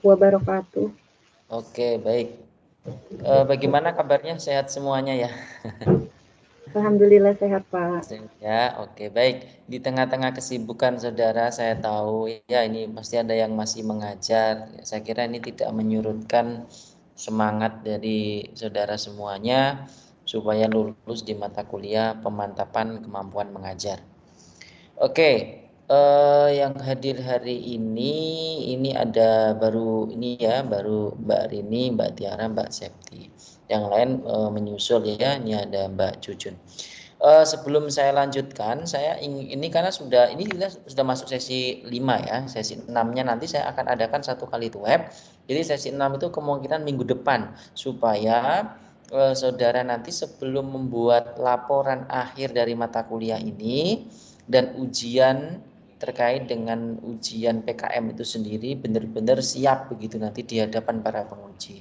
wabarakatuh. Oke, baik. Bagaimana kabarnya? Sehat semuanya ya? Alhamdulillah sehat, Pak. Sehat ya, oke baik. Di tengah-tengah kesibukan saudara, saya tahu ya ini pasti ada yang masih mengajar. Saya kira ini tidak menyurutkan semangat dari saudara semuanya supaya lulus di mata kuliah pemantapan kemampuan mengajar. Oke, yang hadir hari ini ada baru ini ya, baru Mbak Rini, Mbak Tiara, Mbak Septi. Yang lain menyusul ya, ini ada Mbak Cucun. Sebelum saya lanjutkan, saya ingin ini karena ini kita sudah masuk sesi 5 ya, sesi 6-nya nanti saya akan adakan 1 kali web. Jadi sesi 6 itu kemungkinan minggu depan supaya saudara nanti sebelum membuat laporan akhir dari mata kuliah ini dan ujian terkait dengan ujian PKM itu sendiri benar-benar siap begitu nanti di hadapan para penguji.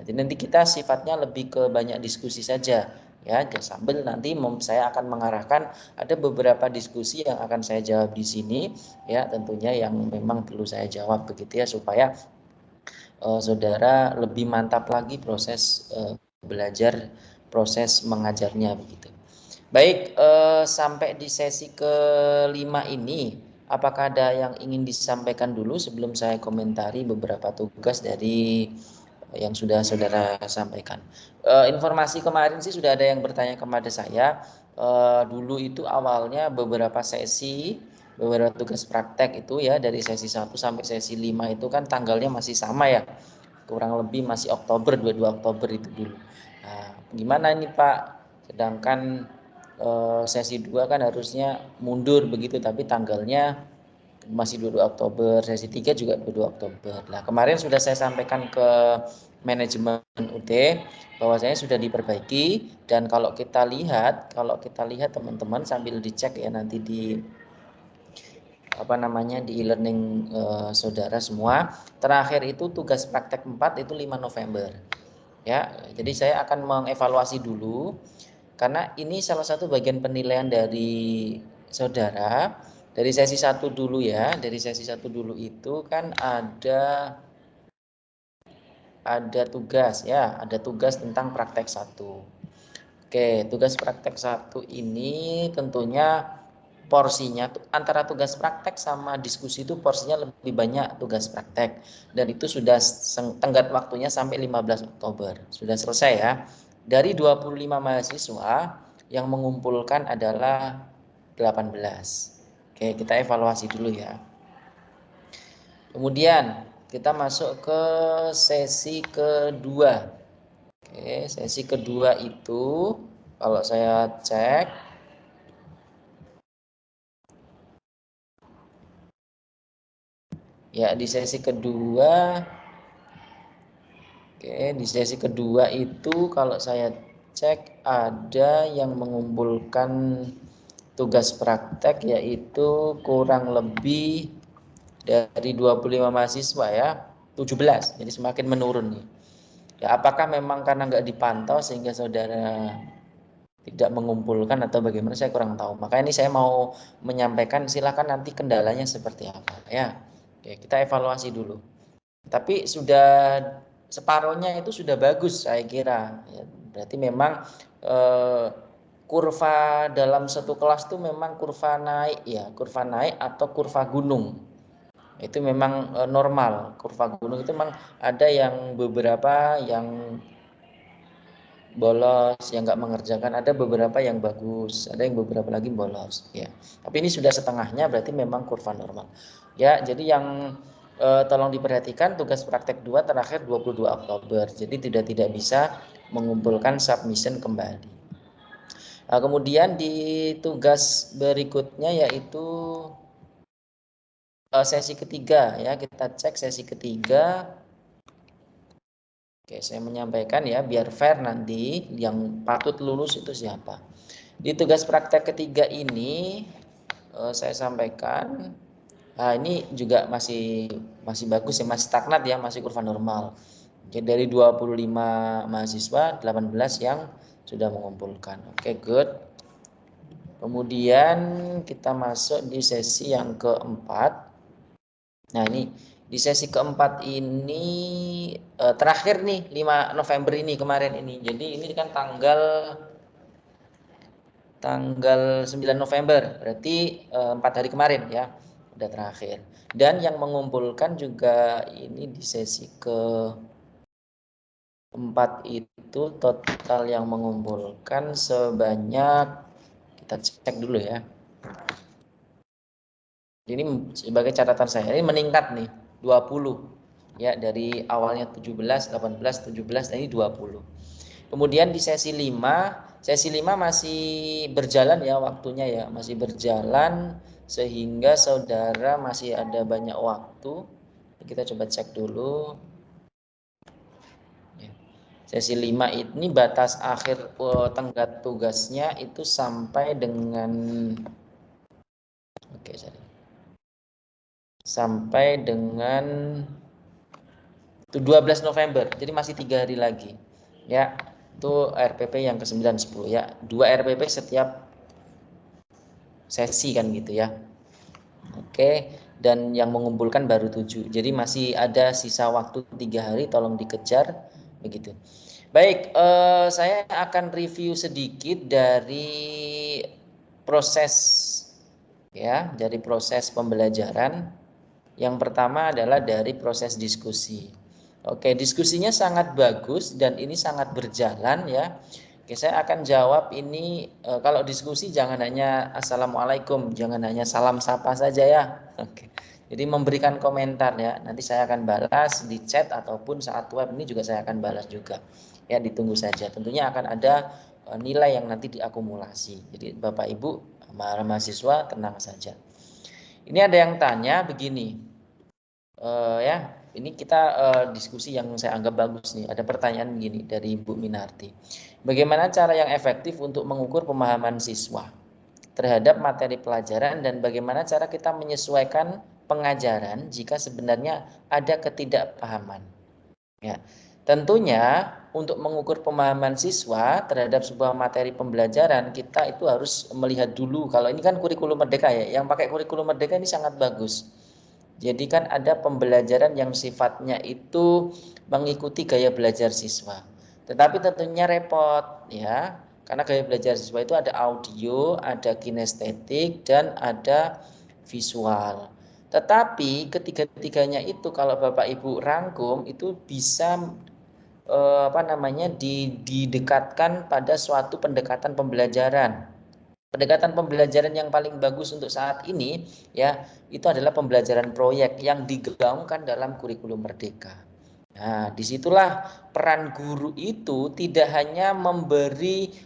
Nanti kita sifatnya lebih ke banyak diskusi saja ya, sambil nanti saya akan mengarahkan ada beberapa diskusi yang akan saya jawab di sini ya, tentunya yang memang perlu saya jawab begitu ya supaya saudara lebih mantap lagi proses belajar, proses mengajarnya begitu. Baik, sampai di sesi kelima ini, apakah ada yang ingin disampaikan dulu sebelum saya komentari beberapa tugas dari yang sudah saudara sampaikan? Informasi kemarin sih sudah ada yang bertanya kepada saya. Dulu itu awalnya beberapa sesi, beberapa tugas praktek itu ya dari sesi 1 sampai sesi 5 itu kan tanggalnya masih sama ya. Kurang lebih masih Oktober, 22 Oktober itu dulu. Nah, gimana ini Pak? Sedangkan sesi 2 kan harusnya mundur begitu tapi tanggalnya masih 22 Oktober, sesi 3 juga 22 Oktober. Nah, kemarin sudah saya sampaikan ke manajemen UT bahwasanya sudah diperbaiki dan kalau kita lihat teman-teman sambil dicek ya nanti di di e-learning saudara semua. Terakhir itu tugas praktek 4 itu 5 November. Ya, jadi saya akan mengevaluasi dulu karena ini salah satu bagian penilaian dari saudara. Dari sesi 1 dulu ya, dari sesi 1 dulu itu kan ada tugas ya, ada tugas tentang praktek 1. Oke, tugas praktek 1 ini tentunya porsinya antara tugas praktek sama diskusi itu porsinya lebih banyak tugas praktek dan itu sudah tenggat waktunya sampai 15 Oktober. Sudah selesai ya. Dari 25 mahasiswa yang mengumpulkan adalah 18. Oke, kita evaluasi dulu ya. Kemudian kita masuk ke sesi kedua. Oke, sesi kedua itu kalau saya cek ya di sesi kedua. Oke, di sesi kedua itu kalau saya cek ada yang mengumpulkan tugas praktek yaitu kurang lebih dari 25 mahasiswa ya, 17. Jadi semakin menurun nih. Ya, apakah memang karena nggak dipantau sehingga saudara tidak mengumpulkan atau bagaimana saya kurang tahu. Makanya ini saya mau menyampaikan silakan nanti kendalanya seperti apa ya. Oke, kita evaluasi dulu. Tapi sudah separohnya itu sudah bagus saya kira. Ya, berarti memang kurva dalam satu kelas itu memang kurva naik ya, kurva naik atau kurva gunung. Itu memang normal. Kurva gunung itu memang ada yang beberapa yang bolos, yang nggak mengerjakan, ada beberapa yang bagus, ada yang beberapa lagi bolos ya. Tapi ini sudah setengahnya berarti memang kurva normal. Ya, jadi yang tolong diperhatikan tugas praktek 2 terakhir 22 Oktober. Jadi tidak bisa mengumpulkan submission kembali. Nah, kemudian di tugas berikutnya yaitu sesi ketiga ya, kita cek sesi ketiga. Oke, saya menyampaikan ya biar fair nanti yang patut lulus itu siapa. Di tugas praktek ketiga ini saya sampaikan, nah ini juga masih bagus ya, masih stagnat ya, masih kurva normal. Jadi dari 25 mahasiswa 18 yang sudah mengumpulkan. Oke, good. Kemudian kita masuk di sesi yang keempat. Nah, ini Di sesi keempat ini terakhir nih 5 November ini kemarin ini. Jadi ini kan tanggal 9 November, berarti 4 hari kemarin ya, udah terakhir. Dan yang mengumpulkan juga ini di sesi keempat itu total yang mengumpulkan sebanyak, kita cek dulu ya. Ini sebagai catatan saya, ini meningkat nih 20 ya, dari awalnya 17, 18, 17, ini 20. Kemudian di sesi 5 masih berjalan ya waktunya ya, masih berjalan sehingga saudara masih ada banyak waktu. Kita coba cek dulu. Sesi 5 ini batas akhir tenggat tugasnya itu sampai dengan sampai dengan 12 November. Jadi masih 3 hari lagi. Ya, itu RPP yang ke-9 10 ya. 2 RPP setiap sesi kan gitu ya. Oke, dan yang mengumpulkan baru 7. Jadi masih ada sisa waktu 3 hari, tolong dikejar begitu. Baik, saya akan review sedikit dari proses ya, dari proses pembelajaran. Yang pertama adalah dari proses diskusi. Oke, diskusinya sangat bagus dan ini sangat berjalan ya. Oke, saya akan jawab ini kalau diskusi jangan hanya assalamualaikum, jangan hanya salam sapa saja ya. Oke. Jadi memberikan komentar ya. Nanti saya akan balas di chat ataupun saat web ini juga saya akan balas juga. Ya, ditunggu saja. Tentunya akan ada nilai yang nanti diakumulasi. Jadi Bapak Ibu, mahasiswa tenang saja. Ini ada yang tanya begini. Ya, ini kita diskusi yang saya anggap bagus nih. Ada pertanyaan begini dari Bu Minarti. Bagaimana cara yang efektif untuk mengukur pemahaman siswa terhadap materi pelajaran dan bagaimana cara kita menyesuaikan pengajaran jika sebenarnya ada ketidakpahaman? Ya, tentunya untuk mengukur pemahaman siswa terhadap sebuah materi pembelajaran kita itu harus melihat dulu. Kalau ini kan kurikulum merdeka ya, yang pakai kurikulum merdeka ini sangat bagus. Jadi kan ada pembelajaran yang sifatnya itu mengikuti gaya belajar siswa. Tetapi tentunya repot ya, karena gaya belajar siswa itu ada audio, ada kinestetik, dan ada visual. Tetapi ketiga-tiganya itu kalau Bapak Ibu rangkum itu bisa didekatkan pada suatu pendekatan pembelajaran. Pendekatan pembelajaran yang paling bagus untuk saat ini ya itu adalah pembelajaran proyek yang digaungkan dalam kurikulum merdeka. Nah, disitulah peran guru itu tidak hanya memberi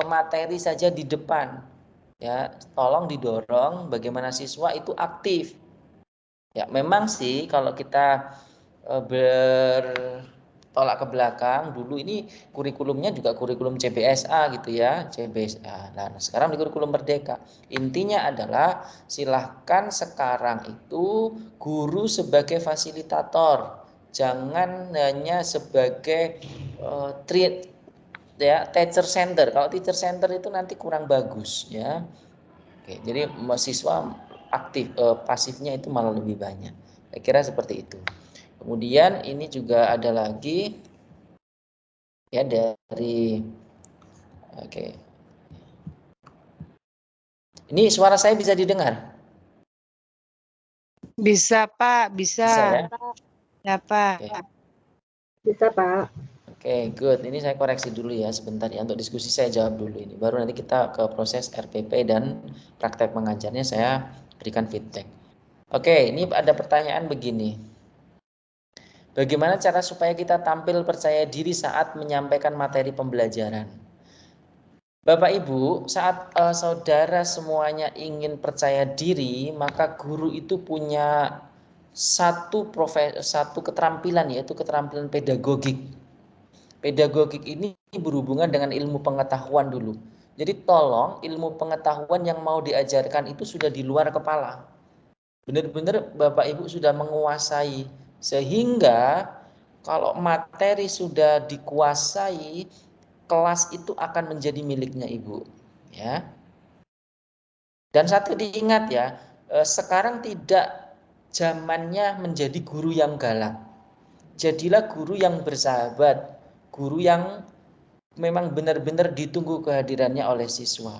materi saja di depan, ya, tolong didorong bagaimana siswa itu aktif. Ya, memang sih kalau kita bertolak ke belakang, dulu ini kurikulumnya juga kurikulum CBSA gitu ya, CBSA. Nah, sekarang di kurikulum merdeka. Intinya adalah silahkan sekarang itu guru sebagai fasilitator, jangan hanya sebagai teacher center. Kalau teacher center itu nanti kurang bagus ya. Oke, jadi mahasiswa aktif, pasifnya itu malah lebih banyak. Saya kira seperti itu. Kemudian ini juga ada lagi ya dari oke. Ini suara saya bisa didengar? Bisa, Pak, bisa. Bisa ya? Ya, Pak. Oke. Bisa, Pak. Oke, good. Ini saya koreksi dulu ya sebentar ya. Untuk diskusi saya jawab dulu ini. Baru nanti kita ke proses RPP dan praktek mengajarnya saya berikan feedback. Oke, ini ada pertanyaan begini. Bagaimana cara supaya kita tampil percaya diri saat menyampaikan materi pembelajaran? Bapak Ibu, saat saudara semuanya ingin percaya diri, maka guru itu punya satu keterampilan, yaitu keterampilan pedagogik. Pedagogik ini berhubungan dengan ilmu pengetahuan dulu. Jadi tolong ilmu pengetahuan yang mau diajarkan itu sudah di luar kepala. Benar-benar Bapak Ibu sudah menguasai, sehingga kalau materi sudah dikuasai, kelas itu akan menjadi miliknya Ibu, ya. Dan satu diingat ya, sekarang tidak zamannya menjadi guru yang galak. Jadilah guru yang bersahabat, guru yang memang benar-benar ditunggu kehadirannya oleh siswa.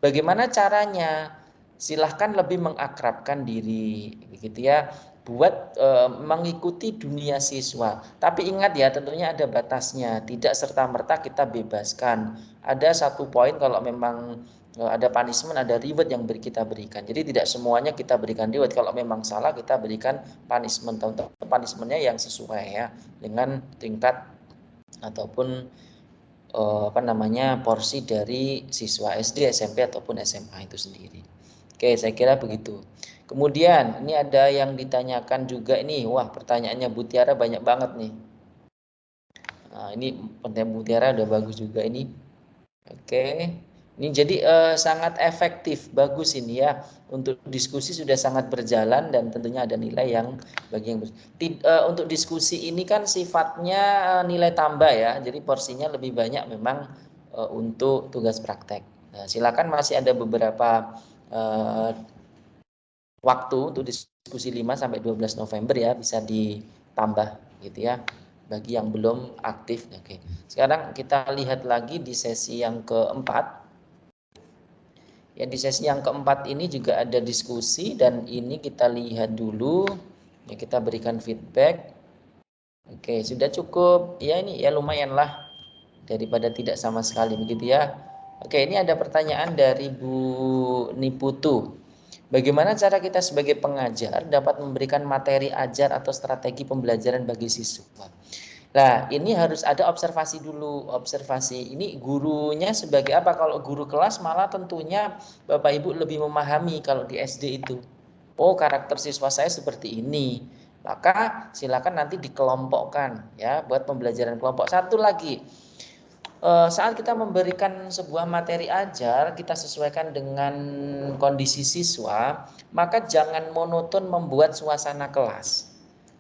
Bagaimana caranya? Silahkan lebih mengakrabkan diri, begitu ya, buat mengikuti dunia siswa. Tapi ingat ya, tentunya ada batasnya. Tidak serta-merta kita bebaskan. Ada satu poin kalau memang ada punishment, ada reward yang kita berikan. Jadi tidak semuanya kita berikan reward. Kalau memang salah kita berikan punishment. Punishmentnya yang sesuai ya dengan tingkat ataupun porsi dari siswa SD, SMP ataupun SMA itu sendiri. Oke, saya kira begitu. Kemudian ini ada yang ditanyakan juga ini, wah pertanyaannya Bu Tiara banyak banget nih. Nah, ini pertanyaan Bu Tiara udah bagus juga ini. Oke, ini jadi sangat efektif, bagus ini ya. Untuk diskusi sudah sangat berjalan dan tentunya ada nilai yang bagi yang untuk diskusi ini kan sifatnya nilai tambah ya. Jadi porsinya lebih banyak memang untuk tugas praktek. Nah, silakan masih ada beberapa waktu untuk diskusi 5 sampai 12 November ya, bisa ditambah gitu ya bagi yang belum aktif. Oke. Sekarang kita lihat lagi di sesi yang keempat. Ya, di sesi yang keempat ini juga ada diskusi dan ini kita lihat dulu. Ya, kita berikan feedback. Oke, sudah cukup. Ya ini ya lumayan lah daripada tidak sama sekali begitu ya. Oke, ini ada pertanyaan dari Bu Niputu. Bagaimana cara kita sebagai pengajar dapat memberikan materi ajar atau strategi pembelajaran bagi siswa? Nah, ini harus ada observasi dulu. Observasi ini gurunya sebagai apa? Kalau guru kelas malah tentunya Bapak Ibu lebih memahami kalau di SD itu. Oh, karakter siswa saya seperti ini. Maka silakan nanti dikelompokkan ya buat pembelajaran kelompok. Satu lagi, saat kita memberikan sebuah materi ajar, kita sesuaikan dengan kondisi siswa, maka jangan monoton membuat suasana kelas.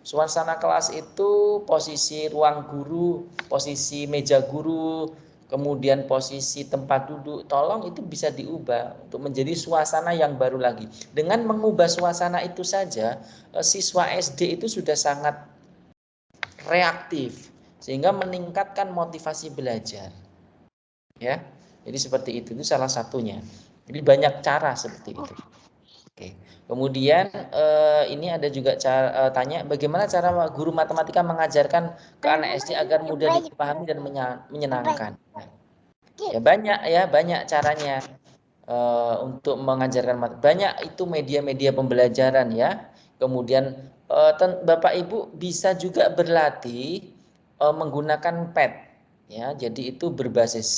Suasana kelas itu posisi ruang guru, posisi meja guru, kemudian posisi tempat duduk, tolong itu bisa diubah untuk menjadi suasana yang baru lagi. Dengan mengubah suasana itu saja, siswa SD itu sudah sangat reaktif sehingga meningkatkan motivasi belajar. Ya. Jadi seperti itu salah satunya. Jadi banyak cara seperti itu. Oke. Kemudian ini ada juga tanya bagaimana cara guru matematika mengajarkan ke anak SD agar mudah dipahami dan menyenangkan. Nah, ya banyak caranya untuk mengajarkan banyak itu media-media pembelajaran ya. Kemudian Bapak Ibu bisa juga berlatih menggunakan pad ya. Jadi itu berbasis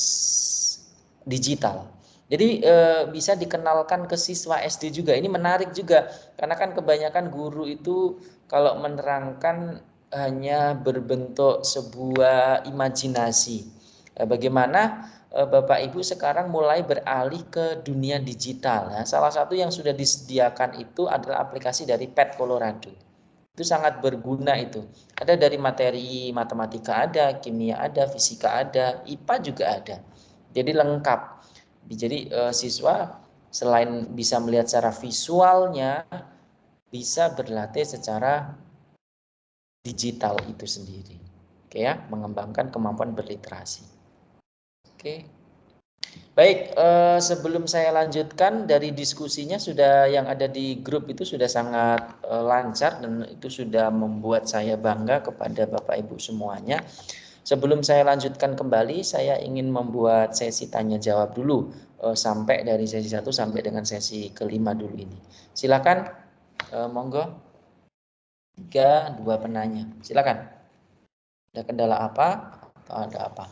digital. Jadi bisa dikenalkan ke siswa SD juga. Ini menarik juga karena kan kebanyakan guru itu kalau menerangkan hanya berbentuk sebuah imajinasi. Bagaimana Bapak Ibu sekarang mulai beralih ke dunia digital. Nah, salah satu yang sudah disediakan itu adalah aplikasi dari Pad Colorado. Itu sangat berguna itu. Ada dari materi matematika ada, kimia ada, fisika ada, IPA juga ada. Jadi lengkap. Jadi siswa selain bisa melihat secara visualnya, bisa berlatih secara digital itu sendiri. Oke ya, mengembangkan kemampuan berliterasi. Oke. Baik, sebelum saya lanjutkan dari diskusinya sudah yang ada di grup itu sudah sangat lancar dan itu sudah membuat saya bangga kepada Bapak Ibu semuanya. Sebelum saya lanjutkan kembali, saya ingin membuat sesi tanya jawab dulu sampai dari sesi 1 sampai dengan sesi kelima dulu ini. Silakan, monggo. 3, 2 penanya. Silakan. Ada kendala apa atau ada apa?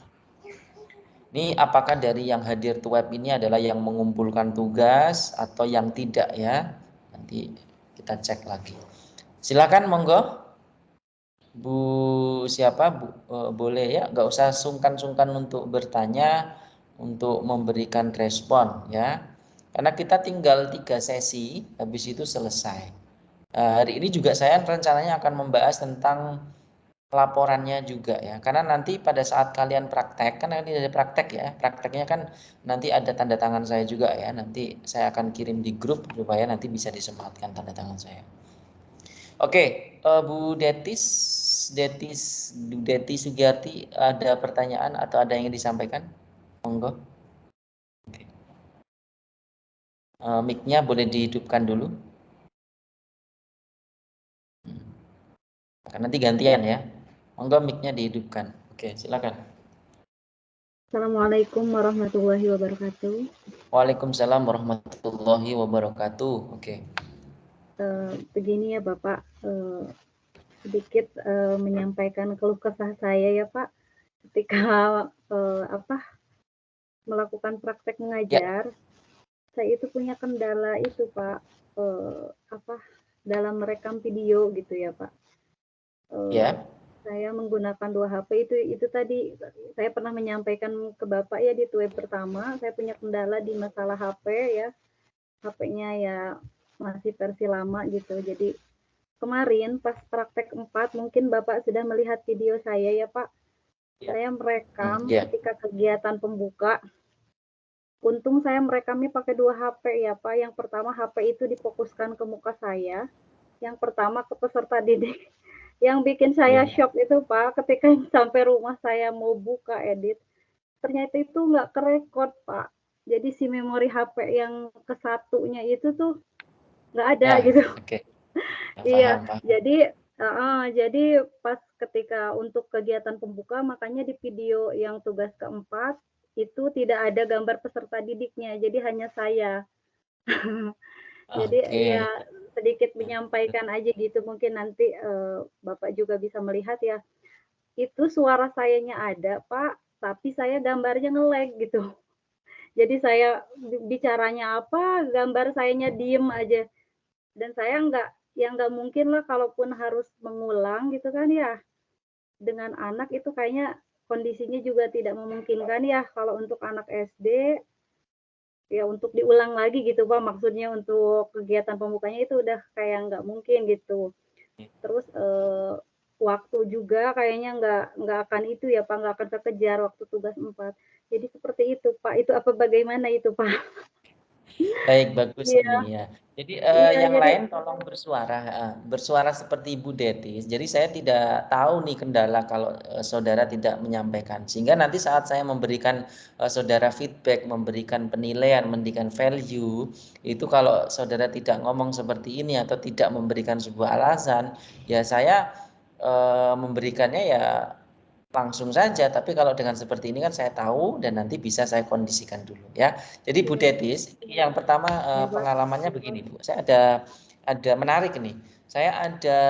Ini apakah dari yang hadir to web ini adalah yang mengumpulkan tugas atau yang tidak ya? Nanti kita cek lagi. Silakan monggo. Bu siapa Bu, boleh ya, nggak usah sungkan-sungkan untuk bertanya, untuk memberikan respon ya. Karena kita tinggal 3 sesi, habis itu selesai. Hari ini juga saya rencananya akan membahas tentang laporannya juga ya. Karena nanti pada saat kalian praktek, kan ini ada praktek ya. Prakteknya kan nanti ada tanda tangan saya juga ya. Nanti saya akan kirim di grup supaya nanti bisa disematkan tanda tangan saya. Oke, Bu Deti Sugiyarti, ada pertanyaan atau ada yang ingin disampaikan? Monggo. Oke. Mic-nya boleh dihidupkan dulu. Nanti gantian ya. Monggo mic-nya dihidupkan. Oke, silakan. Assalamualaikum warahmatullahi wabarakatuh. Waalaikumsalam warahmatullahi wabarakatuh. Oke. Begini ya Bapak, sedikit menyampaikan keluh kesah saya ya Pak, ketika melakukan praktek mengajar, saya itu punya kendala itu Pak, dalam merekam video gitu ya Pak. Ya. Saya menggunakan 2 HP itu tadi saya pernah menyampaikan ke Bapak ya di web pertama, saya punya kendala di masalah HP ya. HP-nya ya masih versi lama gitu. Jadi kemarin pas praktek 4 mungkin Bapak sudah melihat video saya ya Pak. Saya merekam ketika kegiatan pembuka. Untung saya merekamnya pakai 2 HP ya Pak. Yang pertama HP itu difokuskan ke muka saya. Yang pertama ke peserta didik. Yang bikin saya shock itu Pak, ketika sampai rumah saya mau buka edit, ternyata itu nggak kerekord Pak. Jadi si memori HP yang ke-1-nya itu tuh nggak ada gitu. Okay. Iya, jadi pas ketika untuk kegiatan pembuka, makanya di video yang tugas keempat itu tidak ada gambar peserta didiknya, jadi hanya saya. Jadi ya sedikit menyampaikan aja gitu, mungkin nanti Bapak juga bisa melihat ya. Itu suara sayanya ada Pak, tapi saya gambarnya nge-lag gitu. Jadi saya bicaranya apa, gambar sayanya diem aja. Dan saya nggak mungkin lah kalaupun harus mengulang gitu kan ya. Dengan anak itu kayaknya kondisinya juga tidak memungkinkan ya kalau untuk anak SD ya untuk diulang lagi gitu Pak, maksudnya untuk kegiatan pembukanya itu udah kayak nggak mungkin gitu. Terus waktu juga kayaknya nggak akan itu ya Pak, nggak akan kekejar waktu tugas 4. Jadi seperti itu Pak, itu apa bagaimana itu Pak? Baik, bagus ini ya. Jadi yang jadi, lain tolong bersuara seperti Ibu Deti. Jadi saya tidak tahu nih kendala kalau saudara tidak menyampaikan. Sehingga nanti saat saya memberikan saudara feedback, memberikan penilaian, memberikan value, itu kalau saudara tidak ngomong seperti ini atau tidak memberikan sebuah alasan, ya saya memberikannya ya langsung saja, tapi kalau dengan seperti ini kan saya tahu dan nanti bisa saya kondisikan dulu ya. Jadi Bu Detis, yang pertama pengalamannya begini Bu, saya ada menarik nih. Saya ada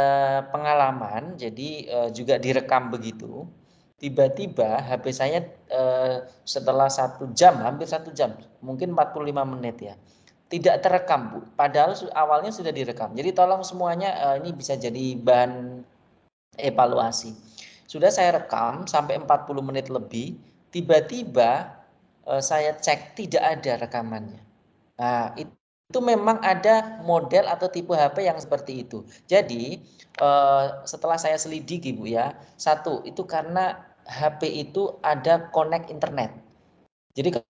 pengalaman, jadi juga direkam begitu. Tiba-tiba HP saya setelah 1 jam, hampir 1 jam, mungkin 45 menit ya, tidak terekam Bu. Padahal awalnya sudah direkam. Jadi tolong semuanya ini bisa jadi bahan evaluasi. Sudah saya rekam sampai 40 menit lebih, tiba-tiba saya cek tidak ada rekamannya. Nah, itu memang ada model atau tipe HP yang seperti itu. Jadi setelah saya selidiki Bu ya, satu itu karena HP itu ada connect internet. Jadi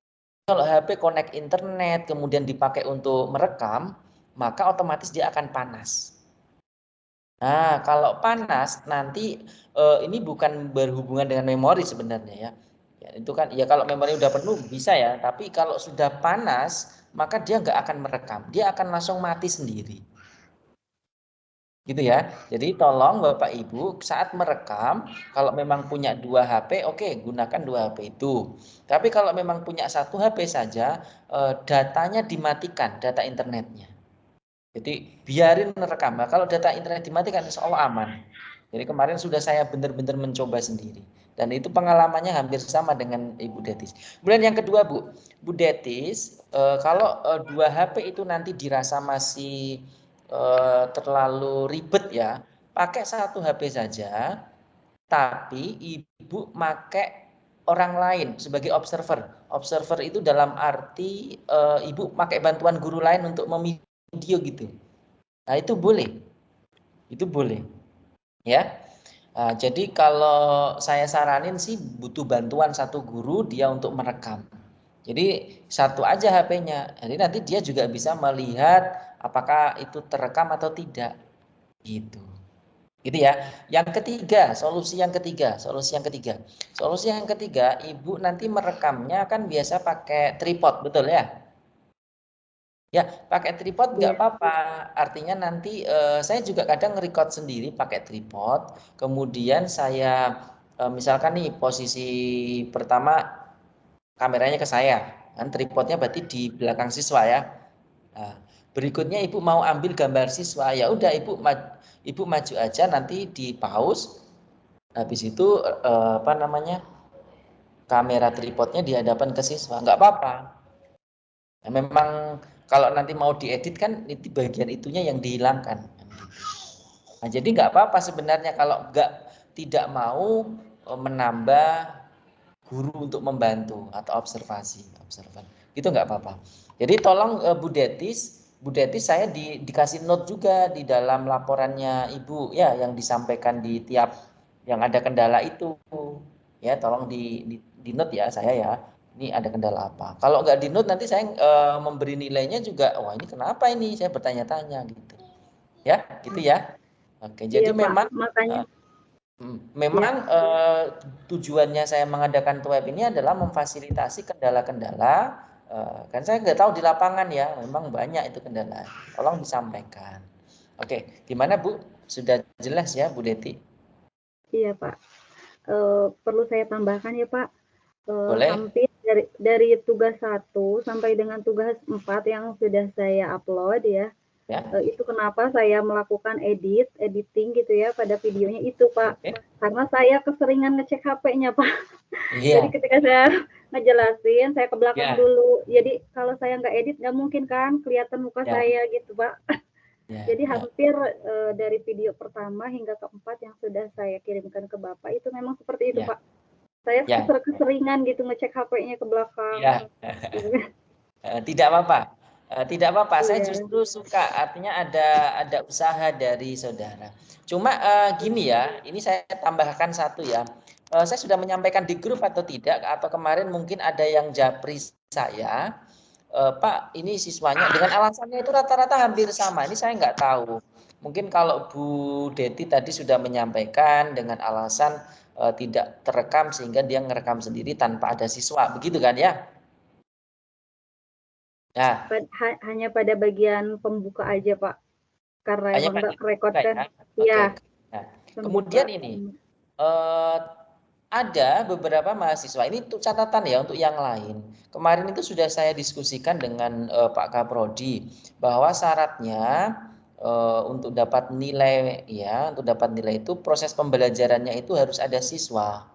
kalau HP connect internet kemudian dipakai untuk merekam, maka otomatis dia akan panas. Nah, kalau panas nanti ini bukan berhubungan dengan memori sebenarnya ya. Ya itu kan ya kalau memori udah penuh bisa ya, tapi kalau sudah panas maka dia nggak akan merekam, dia akan langsung mati sendiri. Gitu ya. Jadi tolong Bapak Ibu saat merekam kalau memang punya 2 HP, oke, gunakan 2 HP itu. Tapi kalau memang punya 1 HP saja, datanya dimatikan, data internetnya. Jadi biarin merekam. Nah, kalau data internet dimatikan insya Allah aman. Jadi kemarin sudah saya benar-benar mencoba sendiri. Dan itu pengalamannya hampir sama dengan Ibu Detis. Kemudian yang kedua Bu Detis, kalau 2 HP itu nanti dirasa masih terlalu ribet ya, pakai 1 HP saja, tapi Ibu pakai orang lain sebagai observer. Observer itu dalam arti Ibu pakai bantuan guru lain untuk video gitu. Nah, itu boleh. Itu boleh. Ya. Nah, jadi kalau saya saranin sih butuh bantuan 1 guru dia untuk merekam. Jadi 1 aja HP-nya. Jadi nanti dia juga bisa melihat apakah itu terekam atau tidak. Gitu. Gitu ya. Yang ketiga, solusi yang ketiga, Ibu nanti merekamnya kan biasa pakai tripod, betul ya? Ya, pakai tripod nggak apa-apa. Artinya nanti saya juga kadang nge-record sendiri pakai tripod. Kemudian saya misalkan nih posisi pertama kameranya ke saya, kan tripodnya berarti di belakang siswa ya. Nah, berikutnya Ibu mau ambil gambar siswa, ya udah Ibu maju aja, nanti di pause. Habis itu apa namanya, kamera tripodnya di hadapan ke siswa, nggak apa-apa. Nah, memang kalau nanti mau diedit kan itu bagian itunya yang dihilangkan. Nah, jadi nggak apa-apa sebenarnya kalau tidak mau menambah guru untuk membantu atau observan. Itu nggak apa-apa. Jadi tolong Bu Detis saya dikasih note juga di dalam laporannya Ibu ya yang disampaikan di tiap yang ada kendala itu. Ya, tolong di note ya saya ya. Ini ada kendala apa. Kalau nggak di note nanti saya memberi nilainya juga, wah ini kenapa ini? Saya bertanya-tanya gitu. Ya, gitu ya. Oke, jadi Iya, Pak. memang Makanya memang tujuannya saya mengadakan web ini adalah memfasilitasi kendala-kendala. Kan saya nggak tahu di lapangan ya, memang banyak itu kendala. Tolong disampaikan. Oke, gimana Bu? Sudah jelas ya Bu Deti? iya, Pak. Perlu saya tambahkan ya, Pak. Boleh? Hampir dari tugas 1 sampai dengan tugas 4 yang sudah saya upload ya. Ya. Itu kenapa saya melakukan editing gitu ya pada videonya itu, Pak. Oke. Karena saya keseringan ngecek HP-nya, Pak. Jadi Iya. ketika saya ngejelasin, saya ke belakang Ya. dulu. Jadi kalau saya nggak edit, nggak mungkin kan kelihatan muka Ya. saya gitu, Pak. Ya. Jadi Ya. hampir dari video pertama hingga keempat yang sudah saya kirimkan ke Bapak itu memang seperti itu, Ya. Pak. Saya Ya. keseringan gitu ngecek HP-nya ke belakang. Ya. Tidak apa-apa. Tidak apa-apa. Saya Iya. justru suka. Artinya ada usaha dari saudara. Cuma gini ya. Ini saya tambahkan satu ya. Saya sudah menyampaikan di grup atau tidak? Atau kemarin mungkin ada yang japri saya. Pak, ini siswanya dengan alasannya itu rata-rata hampir sama. Ini saya nggak tahu. Mungkin kalau Bu Deti tadi sudah menyampaikan dengan alasan tidak terekam sehingga dia ngerekam sendiri tanpa ada siswa. Begitu kan ya? Nah, Hanya pada bagian pembuka aja, Pak. Karena hanya emang pada nggak record ya. kan. Oke, Iya. oke. Nah, Pembuka. kemudian ini ada beberapa mahasiswa, ini untuk catatan ya untuk yang lain. Kemarin itu sudah saya diskusikan dengan Pak Kaprodi bahwa syaratnya untuk dapat nilai ya, untuk dapat nilai itu proses pembelajarannya itu harus ada siswa.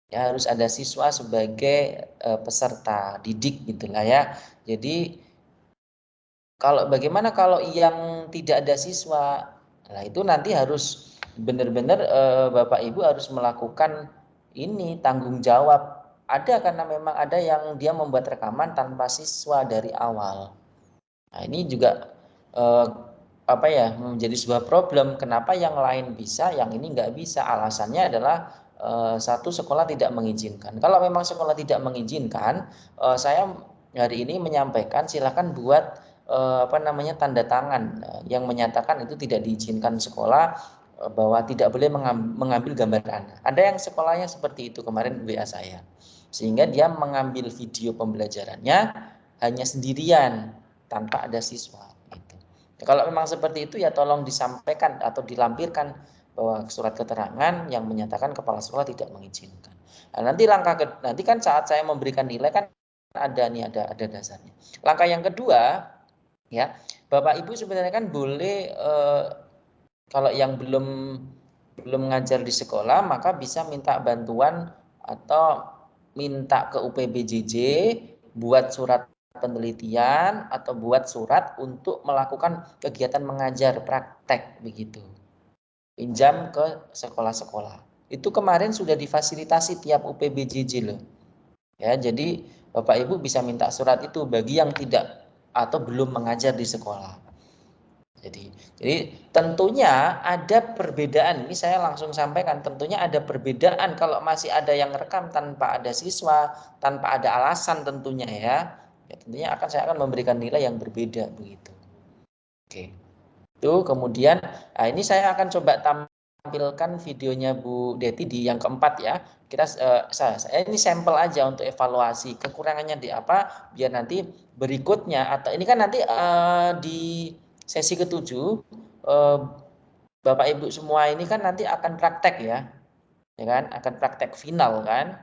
Ya, harus ada siswa sebagai peserta didik gitulah ya. Jadi bagaimana kalau yang tidak ada siswa? Nah, itu nanti harus benar-benar Bapak Ibu harus melakukan ini tanggung jawab. Ada karena memang ada yang dia membuat rekaman tanpa siswa dari awal. Nah, ini juga apa ya, menjadi sebuah problem. Kenapa yang lain bisa, yang ini nggak bisa? Alasannya adalah satu, sekolah tidak mengizinkan. Kalau memang sekolah tidak mengizinkan, saya hari ini menyampaikan silakan buat apa namanya tanda tangan yang menyatakan itu tidak diizinkan sekolah, bahwa tidak boleh mengambil gambar anak. Ada yang sekolahnya seperti itu kemarin WA saya, sehingga dia mengambil video pembelajarannya hanya sendirian tanpa ada siswa. Gitu. Kalau memang seperti itu ya tolong disampaikan atau dilampirkan bahwa surat keterangan yang menyatakan kepala sekolah tidak mengizinkan. Nah, nanti kan saat saya memberikan nilai kan ada dasarnya. Langkah yang kedua ya, Bapak Ibu sebenarnya kan boleh kalau yang belum ngajar di sekolah maka bisa minta bantuan atau minta ke UPBJJ buat surat penelitian atau buat surat untuk melakukan kegiatan mengajar praktek begitu. Pinjam ke sekolah-sekolah. Itu kemarin sudah difasilitasi tiap UPBJJ loh. Ya, jadi Bapak Ibu bisa minta surat itu bagi yang tidak atau belum mengajar di sekolah. Jadi tentunya ada perbedaan. Ini saya langsung sampaikan, tentunya ada perbedaan kalau masih ada yang rekam tanpa ada siswa, tanpa ada alasan tentunya ya. Ya tentunya saya akan memberikan nilai yang berbeda begitu. Oke. Tuh, kemudian ini saya akan coba tampilkan videonya Bu Deti di yang keempat ya. Kita saya ini sampel aja untuk evaluasi kekurangannya di apa, biar nanti berikutnya atau ini kan nanti di sesi ke-7 Bapak Ibu semua ini kan nanti akan praktek ya kan, akan praktek final kan.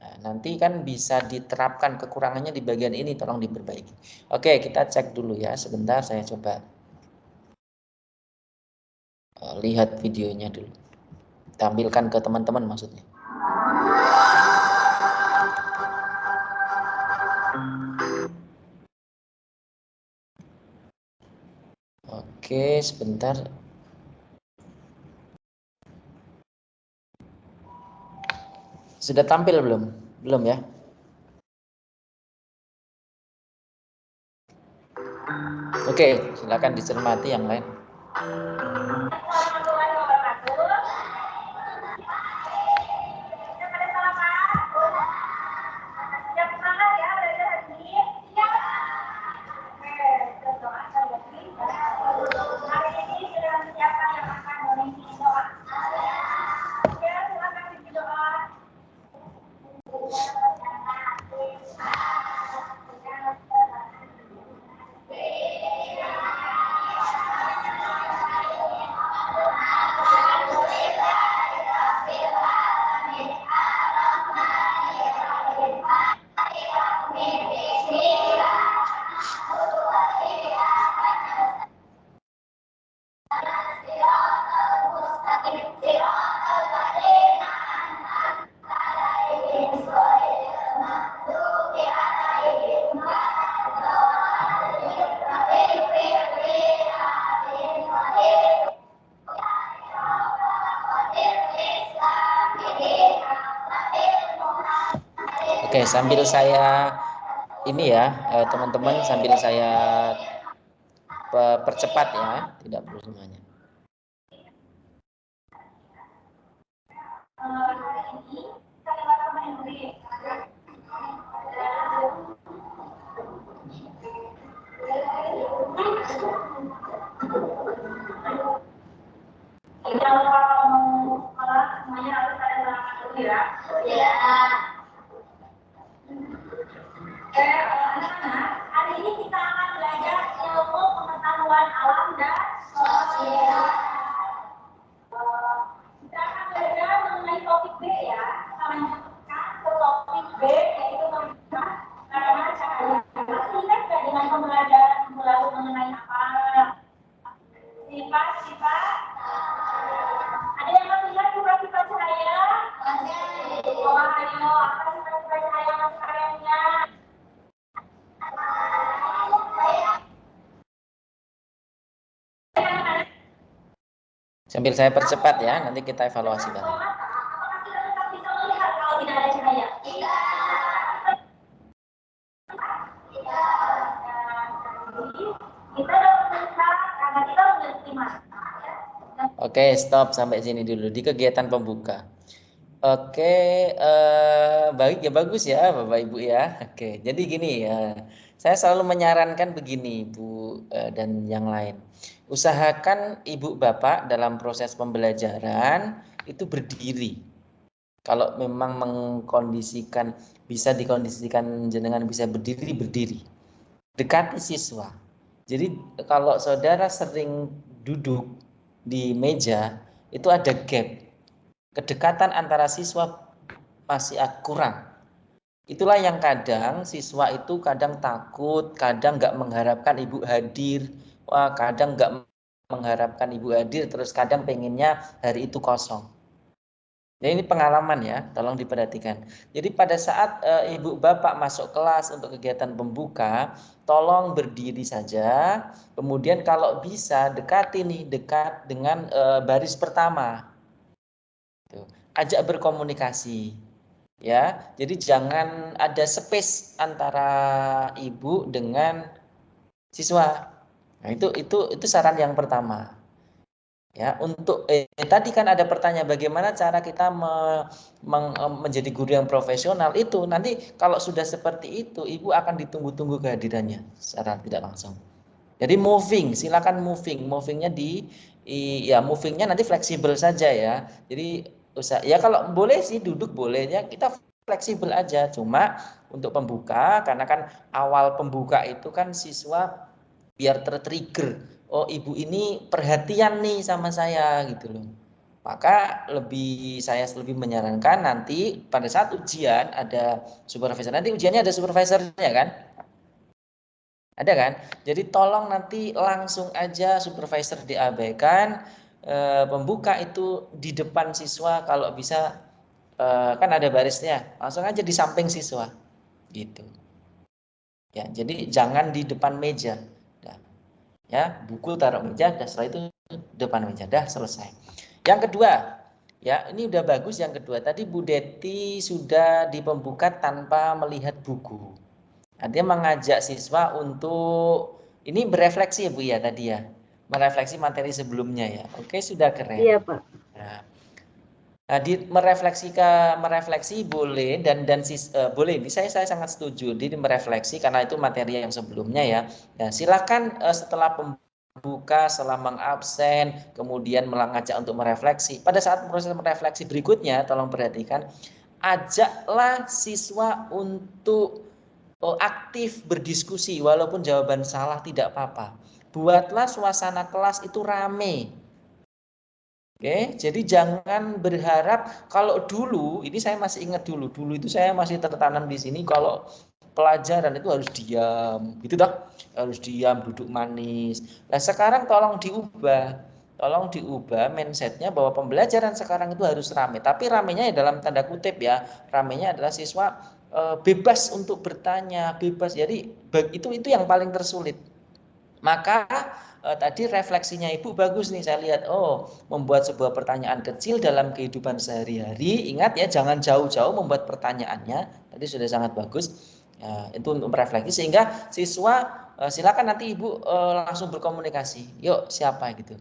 Nah, nanti kan bisa diterapkan kekurangannya di bagian ini, tolong diperbaiki. Oke, kita cek dulu ya, sebentar saya coba lihat videonya dulu. Tampilkan ke teman-teman maksudnya. Oke, sebentar. Sudah tampil belum? Belum ya? Oke, silakan dicermati yang lain. Oke, sambil saya ini ya, teman-teman, sambil saya percepat ya, tidak perlu semuanya. Semuanya harus pada semangat dulu ya. Anak-anak, hari ini kita akan belajar ilmu pengetahuan alam dan sosial. Kita akan belajar mengenai topik B ya. Kita lanjutkan ke topik B, yaitu melihat karena cahaya. Masih ingat nggak dengan pembelajaran lalu mengenai apa? Sifat-sifat. Ada yang masih ingat sifat-sifat cahaya? Oh, ayo, apa sifat-sifat cahaya yang kalian ingat? Sambil saya percepat ya, nanti kita evaluasi bareng. Apakah kita tetap bisa melihat kalau tidak ada cahaya? Tidak. Kita dapat melihat karena kita memiliki mata. Oke, stop sampai sini dulu di kegiatan pembuka. Oke, baik ya, bagus ya Bapak Ibu ya. Oke, jadi gini ya, saya selalu menyarankan begini Bu dan yang lain. Usahakan Ibu Bapak dalam proses pembelajaran itu berdiri. Kalau memang mengkondisikan, bisa dikondisikan jenengan bisa berdiri, berdiri. Dekati siswa. Jadi kalau saudara sering duduk di meja, itu ada gap. Kedekatan antara siswa masih kurang. Itulah yang kadang siswa itu kadang takut, kadang nggak mengharapkan ibu hadir, kadang nggak mengharapkan ibu hadir, terus kadang pengennya hari itu kosong. Nah, ini pengalaman ya, tolong diperhatikan. Jadi pada saat ibu bapak masuk kelas untuk kegiatan pembuka, tolong berdiri saja. Kemudian kalau bisa dekati nih, dekat dengan baris pertama. Tuh. Ajak berkomunikasi. Ya, jadi jangan ada space antara ibu dengan siswa. Nah, itu saran yang pertama. Ya, untuk tadi kan ada pertanyaan bagaimana cara kita menjadi guru yang profesional itu nanti kalau sudah seperti itu ibu akan ditunggu-tunggu kehadirannya secara tidak langsung. Jadi moving, silakan moving. Movingnya movingnya nanti fleksibel saja ya. Jadi ya kalau boleh sih duduk boleh ya, kita fleksibel aja. Cuma untuk pembuka, karena kan awal pembuka itu kan siswa biar tertrigger. Oh, ibu ini perhatian nih sama saya gitu loh. Maka saya lebih menyarankan nanti pada saat ujian ada supervisor. Nanti ujiannya ada supervisornya kan? Ada kan? Jadi tolong nanti langsung aja supervisor diabaikan, pembuka itu di depan siswa, kalau bisa kan ada barisnya, langsung aja di samping siswa, gitu. Ya, jadi jangan di depan meja. Nah, ya, buku taruh meja, dan setelah itu depan meja, dah selesai. Yang kedua, ya ini udah bagus. Yang kedua tadi Bu Deti sudah di pembuka tanpa melihat buku. Artinya mengajak siswa untuk ini berefleksi ya Bu ya tadi ya, merefleksi materi sebelumnya ya. Oke, sudah keren. Iya Pak. Nah, merefleksi boleh dan boleh. Ini saya sangat setuju. Jadi merefleksi karena itu materi yang sebelumnya ya. Nah, silakan setelah pembuka, setelah mengabsen, kemudian mengajak untuk merefleksi. Pada saat proses merefleksi berikutnya, tolong perhatikan, ajaklah siswa untuk aktif berdiskusi, walaupun jawaban salah tidak apa-apa. Buatlah suasana kelas itu rame. Oke, jadi jangan berharap kalau dulu, ini saya masih ingat dulu itu saya masih tertanam di sini kalau pelajaran itu harus diam, gitu dah, harus diam, duduk manis. Nah sekarang tolong diubah mindsetnya bahwa pembelajaran sekarang itu harus rame. Tapi ramenya ya dalam tanda kutip ya, ramenya adalah siswa bebas untuk bertanya, bebas. Jadi itu yang paling tersulit. Maka tadi refleksinya Ibu bagus nih, saya lihat. Oh, membuat sebuah pertanyaan kecil dalam kehidupan sehari-hari. Ingat ya, jangan jauh-jauh membuat pertanyaannya. Tadi sudah sangat bagus. Itu untuk merefleksi sehingga siswa silakan nanti Ibu langsung berkomunikasi. Yuk, siapa gitu.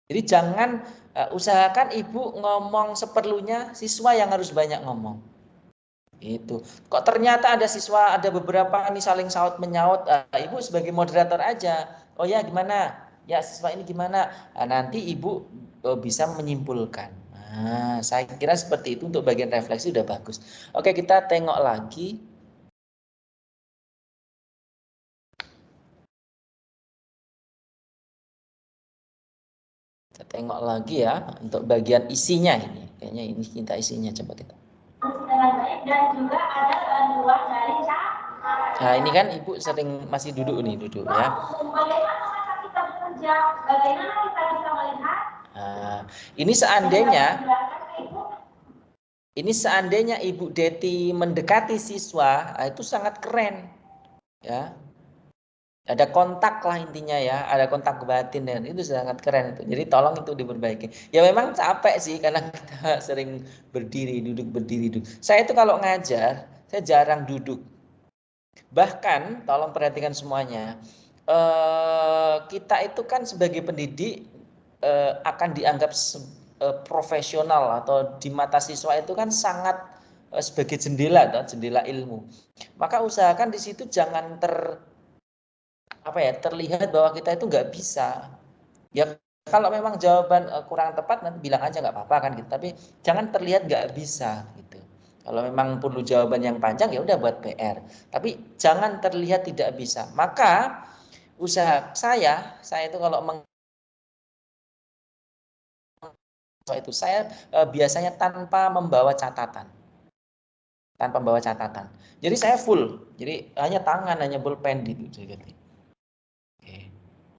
Jadi jangan usahakan Ibu ngomong seperlunya, siswa yang harus banyak ngomong. Itu. Kok ternyata ada siswa, ada beberapa nih saling saut menyaut, Ibu sebagai moderator aja. Oh ya, gimana? Ya, siswa ini gimana? Nah, nanti Ibu bisa menyimpulkan. Nah, saya kira seperti itu untuk bagian refleksi udah bagus. Oke, kita tengok lagi. Kita tengok lagi ya untuk bagian isinya ini. Kayaknya ini kita isinya, coba kita. Dengan baik dan juga ada bantuan dari Nah, ini kan Ibu sering masih duduk ya. Bagaimana cara kita bekerja? Bagaimana kita bisa melihat? Nah, ini seandainya Ibu Deti mendekati siswa, itu sangat keren. Ya. Ada kontak lah intinya ya, ada kontak batin dan itu sangat keren itu. Jadi tolong itu diperbaiki. Ya memang capek sih karena kita sering berdiri duduk. Saya itu kalau ngajar, saya jarang duduk. Bahkan tolong perhatikan semuanya. Kita itu kan sebagai pendidik akan dianggap profesional atau di mata siswa itu kan sangat sebagai jendela ilmu. Maka usahakan di situ jangan terlihat bahwa kita itu nggak bisa. Ya kalau memang jawaban kurang tepat nanti bilang aja nggak apa-apa kan gitu. Tapi jangan terlihat nggak bisa gitu. Kalau memang perlu jawaban yang panjang ya udah buat PR. Tapi jangan terlihat tidak bisa. Maka usaha saya itu kalau saya biasanya tanpa membawa catatan. Jadi saya full. Jadi hanya tangan, hanya pulpen gitu.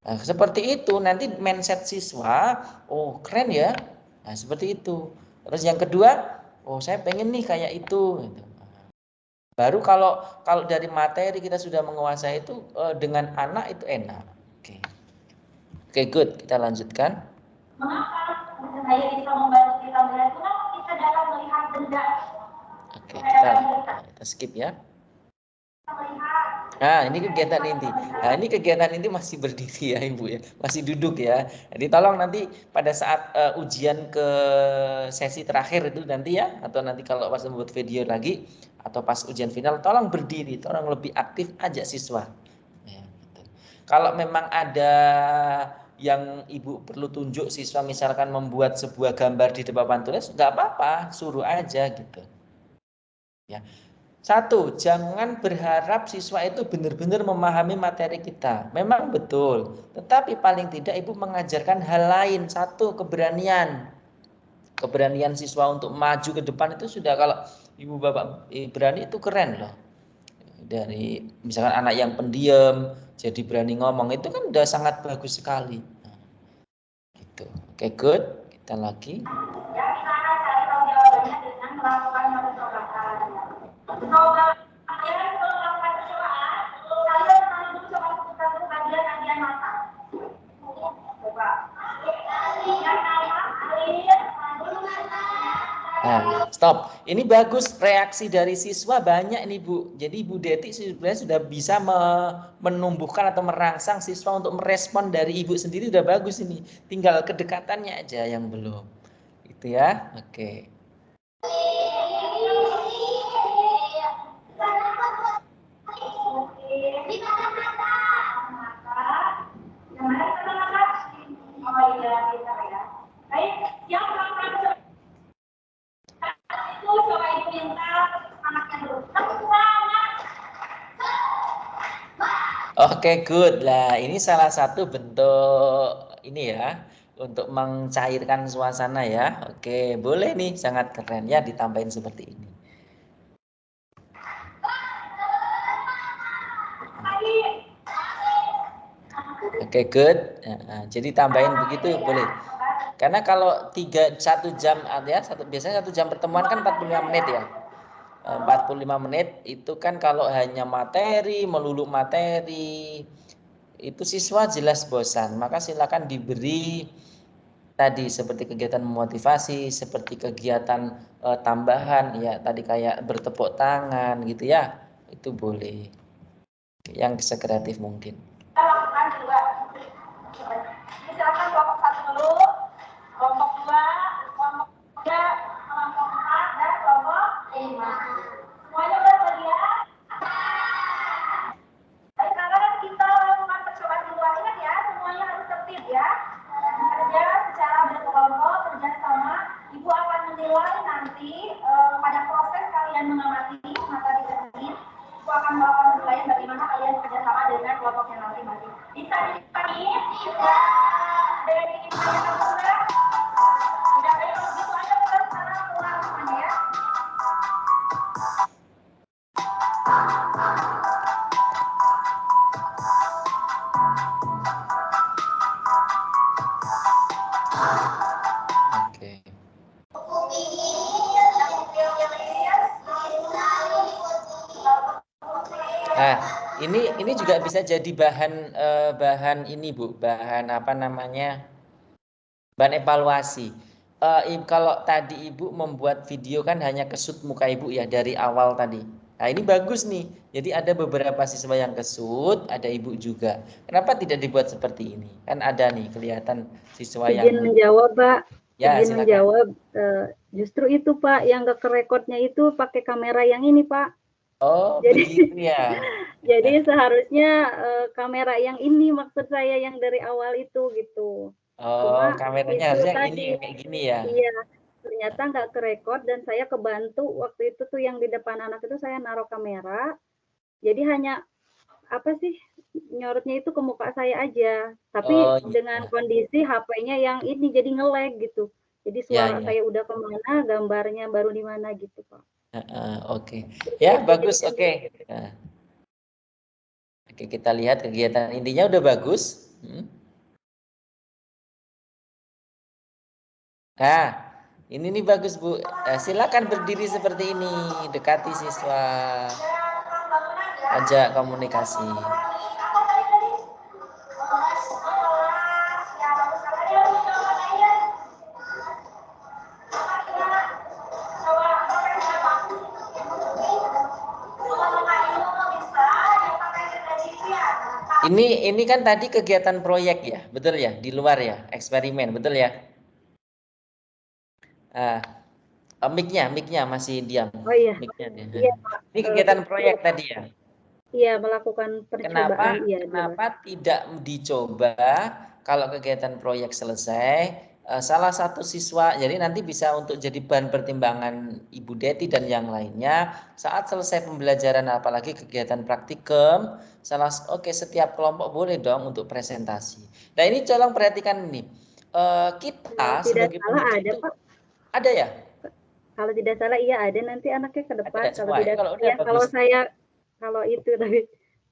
Nah, seperti itu nanti mindset siswa, oh keren ya. Nah, seperti itu. Terus yang kedua, oh saya pengen nih kayak itu gitu. Baru kalau dari materi kita sudah menguasai itu dengan anak itu enak. Oke, good. Kita lanjutkan. Mengapa saya bisa membantu kita melihat? Kenapa kita dapat melihat benda? Oke, kita skip ya. Nah, ini kegiatan inti. Nah, ini kegiatan inti masih berdiri ya, Ibu ya. Masih duduk ya. Jadi tolong nanti pada saat ujian ke sesi terakhir itu nanti ya, atau nanti kalau pas membuat video lagi atau pas ujian final tolong berdiri, tolong lebih aktif ajak siswa. Ya, gitu. Kalau memang ada yang Ibu perlu tunjuk siswa misalkan membuat sebuah gambar di depan papan tulis, nggak apa-apa, suruh aja gitu. Ya. Satu, jangan berharap siswa itu benar-benar memahami materi kita. Memang betul, tetapi paling tidak Ibu mengajarkan hal lain. Satu, keberanian. Keberanian siswa untuk maju ke depan itu sudah, kalau Ibu Bapak berani itu keren loh. Dari misalkan anak yang pendiam jadi berani ngomong, itu kan udah sangat bagus sekali. Gitu. Oke, good. Kita lagi. Ya, kita akan cari tahu jawabannya dengan melakukan percobaan. Percobaan sebelum melakukan percobaan, kalian harus dulu coba sebutkan dulu kajian mata. Coba. Yang nama, Nah, stop. Ini bagus reaksi dari siswa banyak nih Bu. Jadi Bu Deti sebenarnya sudah bisa menumbuhkan atau merangsang siswa untuk merespon dari Ibu sendiri, sudah bagus ini. Tinggal kedekatannya aja yang belum. Itu ya. Oke. Oke, good lah. Ini salah satu bentuk ini ya, untuk mencairkan suasana ya. Oke, boleh nih, sangat keren ya ditambahin seperti ini. Oke, good. Jadi tambahin begitu boleh. Karena kalau 1 jam ya, biasanya 1 jam pertemuan kan 45 menit ya. 45 menit itu kan kalau hanya materi, melulu materi, itu siswa jelas bosan. Maka silakan diberi tadi seperti kegiatan memotivasi, seperti kegiatan tambahan ya, tadi kayak bertepuk tangan gitu ya. Itu boleh. Yang sekreatif mungkin. Kita lakukan juga. Misalkan kelompok 1 dulu, kelompok 2, kelompok 3, kelompok 4, dan kelompok 5. Semuanya udah terlihat? Sekarang kita lakukan percobaan di luar. Ingat ya, semuanya harus tertib ya. Kerja secara berkelompok, kerja sama. Ibu akan menilai nanti pada proses kalian mengamati materi tadi. Ibu akan melakukan penilaian bagaimana kalian bekerja sama dengan kelompoknya masing-masing. Bisa dipahami? Tidak. Dengan ini saya sudah. Tidak baik kalau gitu aja kita sekarang keluar semuanya ya. Oke. Nah, ini juga bisa jadi bahan ini Bu, bahan apa namanya? Bahan evaluasi. Kalau tadi Ibu membuat video kan hanya kesut muka Ibu ya dari awal tadi. Nah, ini bagus nih. Jadi ada beberapa siswa yang kesut, ada Ibu juga. Kenapa tidak dibuat seperti ini? Kan ada nih kelihatan siswa yang menjawab, Pak. Ya, Izin silakan. menjawab, justru itu Pak, yang ke rekodnya itu pakai kamera yang ini Pak. Oh, jadi, begitu ya. Jadi seharusnya kamera yang ini maksud saya yang dari awal itu gitu. Oh, Cuma kameranya itu harusnya tadi, ini kayak gini ya. Iya, ternyata nggak kerekod dan saya kebantu waktu itu tuh yang di depan anak itu saya naruh kamera. Jadi hanya apa sih nyorotnya itu ke muka saya aja, tapi dengan kondisi HP-nya yang ini jadi nge-lag gitu. Jadi suara saya udah kemana, gambarnya baru di mana gitu Pak. Oke. Ya, bagus. Oke. Oke, kita lihat kegiatan intinya udah bagus. Nah, ini nih bagus Bu. Silakan berdiri seperti ini, dekati siswa, ajak komunikasi. Ini kan tadi kegiatan proyek ya, betul ya? Di luar ya, eksperimen, betul ya? Mic-nya masih diam. Oh iya. Mic-nya. Iya, Pak. Ini kegiatan proyek tadi ya? Iya, melakukan percobaan. Iya, Kenapa tidak dicoba kalau kegiatan proyek selesai, salah satu siswa, jadi nanti bisa untuk jadi bahan pertimbangan Ibu Deti dan yang lainnya saat selesai pembelajaran, apalagi kegiatan praktikum, setiap kelompok boleh dong untuk presentasi. Nah ini tolong perhatikan ini, kita tidak sebagai salah pendidik ada, itu Pak. ada ya? Kalau tidak salah iya ada, nanti anaknya ke depan. Ada Kalau semua. tidak Kalau udah ya, bagus. kalau itu tapi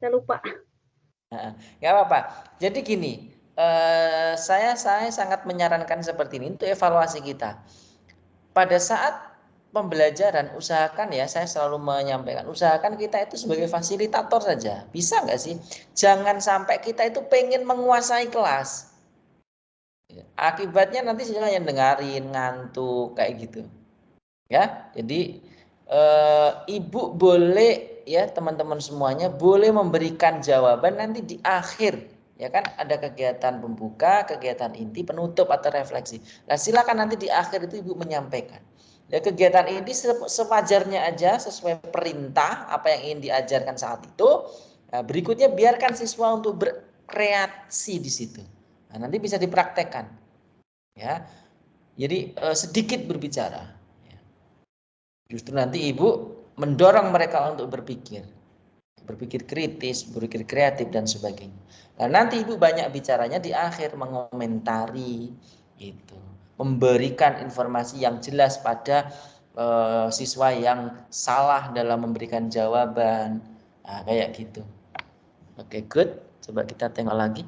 saya lupa. Nggak apa-apa. Jadi gini, saya sangat menyarankan seperti ini untuk evaluasi kita. Pada saat pembelajaran, usahakan ya, saya selalu menyampaikan, usahakan kita itu sebagai fasilitator saja. Bisa nggak sih? Jangan sampai kita itu pengen menguasai kelas. Akibatnya nanti siswa yang dengerin, ngantuk, kayak gitu. Ya, jadi Ibu boleh ya, teman-teman semuanya boleh memberikan jawaban nanti di akhir, ya kan, ada kegiatan pembuka, kegiatan inti, penutup atau refleksi. Nah, silakan nanti di akhir itu Ibu menyampaikan. Ya, kegiatan inti sewajarnya aja sesuai perintah apa yang ingin diajarkan saat itu. Nah, berikutnya biarkan siswa untuk berkreasi di situ. Nah, nanti bisa dipraktekkan. Ya. Jadi sedikit berbicara. Justru nanti Ibu mendorong mereka untuk berpikir kritis, berpikir kreatif dan sebagainya. Nah, nanti Ibu banyak bicaranya di akhir, mengomentari itu, memberikan informasi yang jelas pada siswa yang salah dalam memberikan jawaban. Nah, kayak gitu. Oke, good. Coba kita tengok lagi.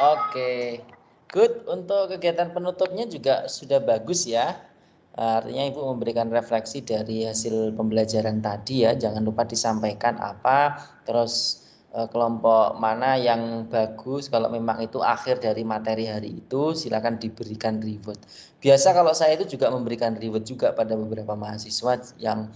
Oke, good. Untuk kegiatan penutupnya juga sudah bagus ya. Artinya Ibu memberikan refleksi dari hasil pembelajaran tadi ya. Jangan lupa disampaikan apa, terus kelompok mana yang bagus. Kalau memang itu akhir dari materi hari itu, silakan diberikan reward. Biasa kalau saya itu juga memberikan reward juga pada beberapa mahasiswa yang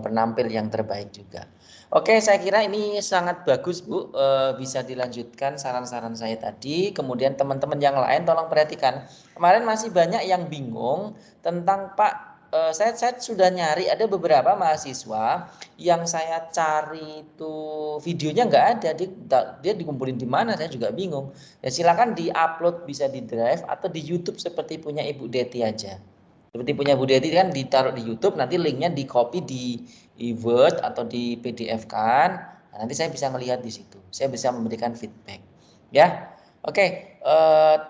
penampil yang terbaik juga. Oke, saya kira ini sangat bagus Bu, bisa dilanjutkan saran-saran saya tadi. Kemudian teman-teman yang lain tolong perhatikan. Kemarin masih banyak yang bingung tentang Pak, saya sudah nyari ada beberapa mahasiswa yang saya cari itu videonya nggak ada, dia dikumpulin di mana saya juga bingung. Ya silakan diupload, bisa di drive atau di YouTube seperti punya Ibu Deti aja. Seperti punya Bu Deti kan ditaruh di YouTube, nanti linknya di copy di Word atau di PDF kan. Nah, nanti saya bisa melihat di situ. Saya bisa memberikan feedback. Ya, oke,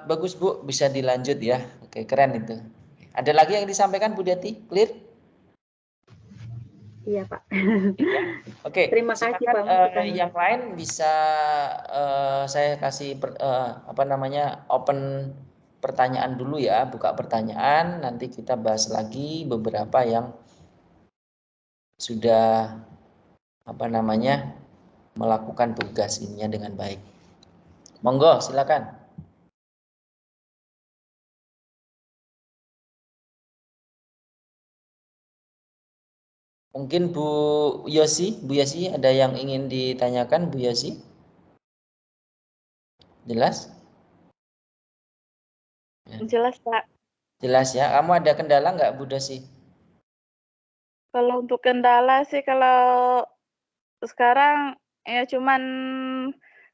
bagus Bu, bisa dilanjut ya. Oke, keren itu. Ada lagi yang disampaikan Bu Deti? Clear? Iya Pak. Ya. Oke, Terima kasih Pak. yang lain bisa saya kasih open pertanyaan dulu ya, buka pertanyaan, nanti kita bahas lagi beberapa yang sudah melakukan tugas ininya dengan baik. Monggo, silakan. Mungkin Bu Yosi ada yang ingin ditanyakan Bu Yosi? Jelas? Jelas Pak. Jelas ya. Kamu ada kendala nggak Bu Yosi? Kalau untuk kendala sih kalau sekarang ya cuman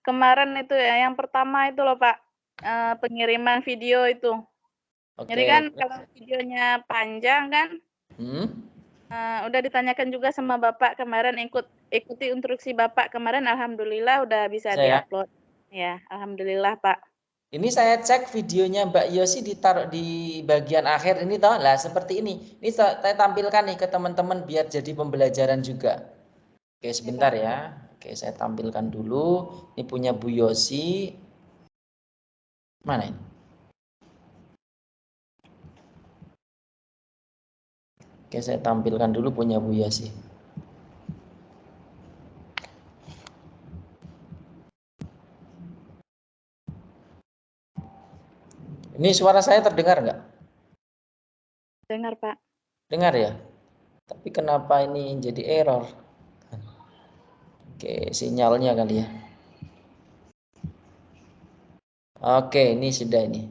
kemarin itu ya, yang pertama itu loh Pak, pengiriman video itu. Jadi kan kalau videonya panjang kan, udah ditanyakan juga sama Bapak kemarin, ikuti instruksi Bapak kemarin, alhamdulillah udah bisa diupload. Ya, alhamdulillah Pak. Ini saya cek videonya Mbak Yosi ditaruh di bagian akhir ini toh. Lah seperti ini. Ini saya tampilkan nih ke teman-teman biar jadi pembelajaran juga. Oke, sebentar ya. Oke, saya tampilkan dulu. Ini punya Bu Yosi. Mana ini? Oke, saya tampilkan dulu punya Bu Yosi. Ini suara saya terdengar nggak? Dengar Pak. Dengar ya? Tapi kenapa ini jadi error? Oke, sinyalnya kali ya. Oke, ini sudah ini.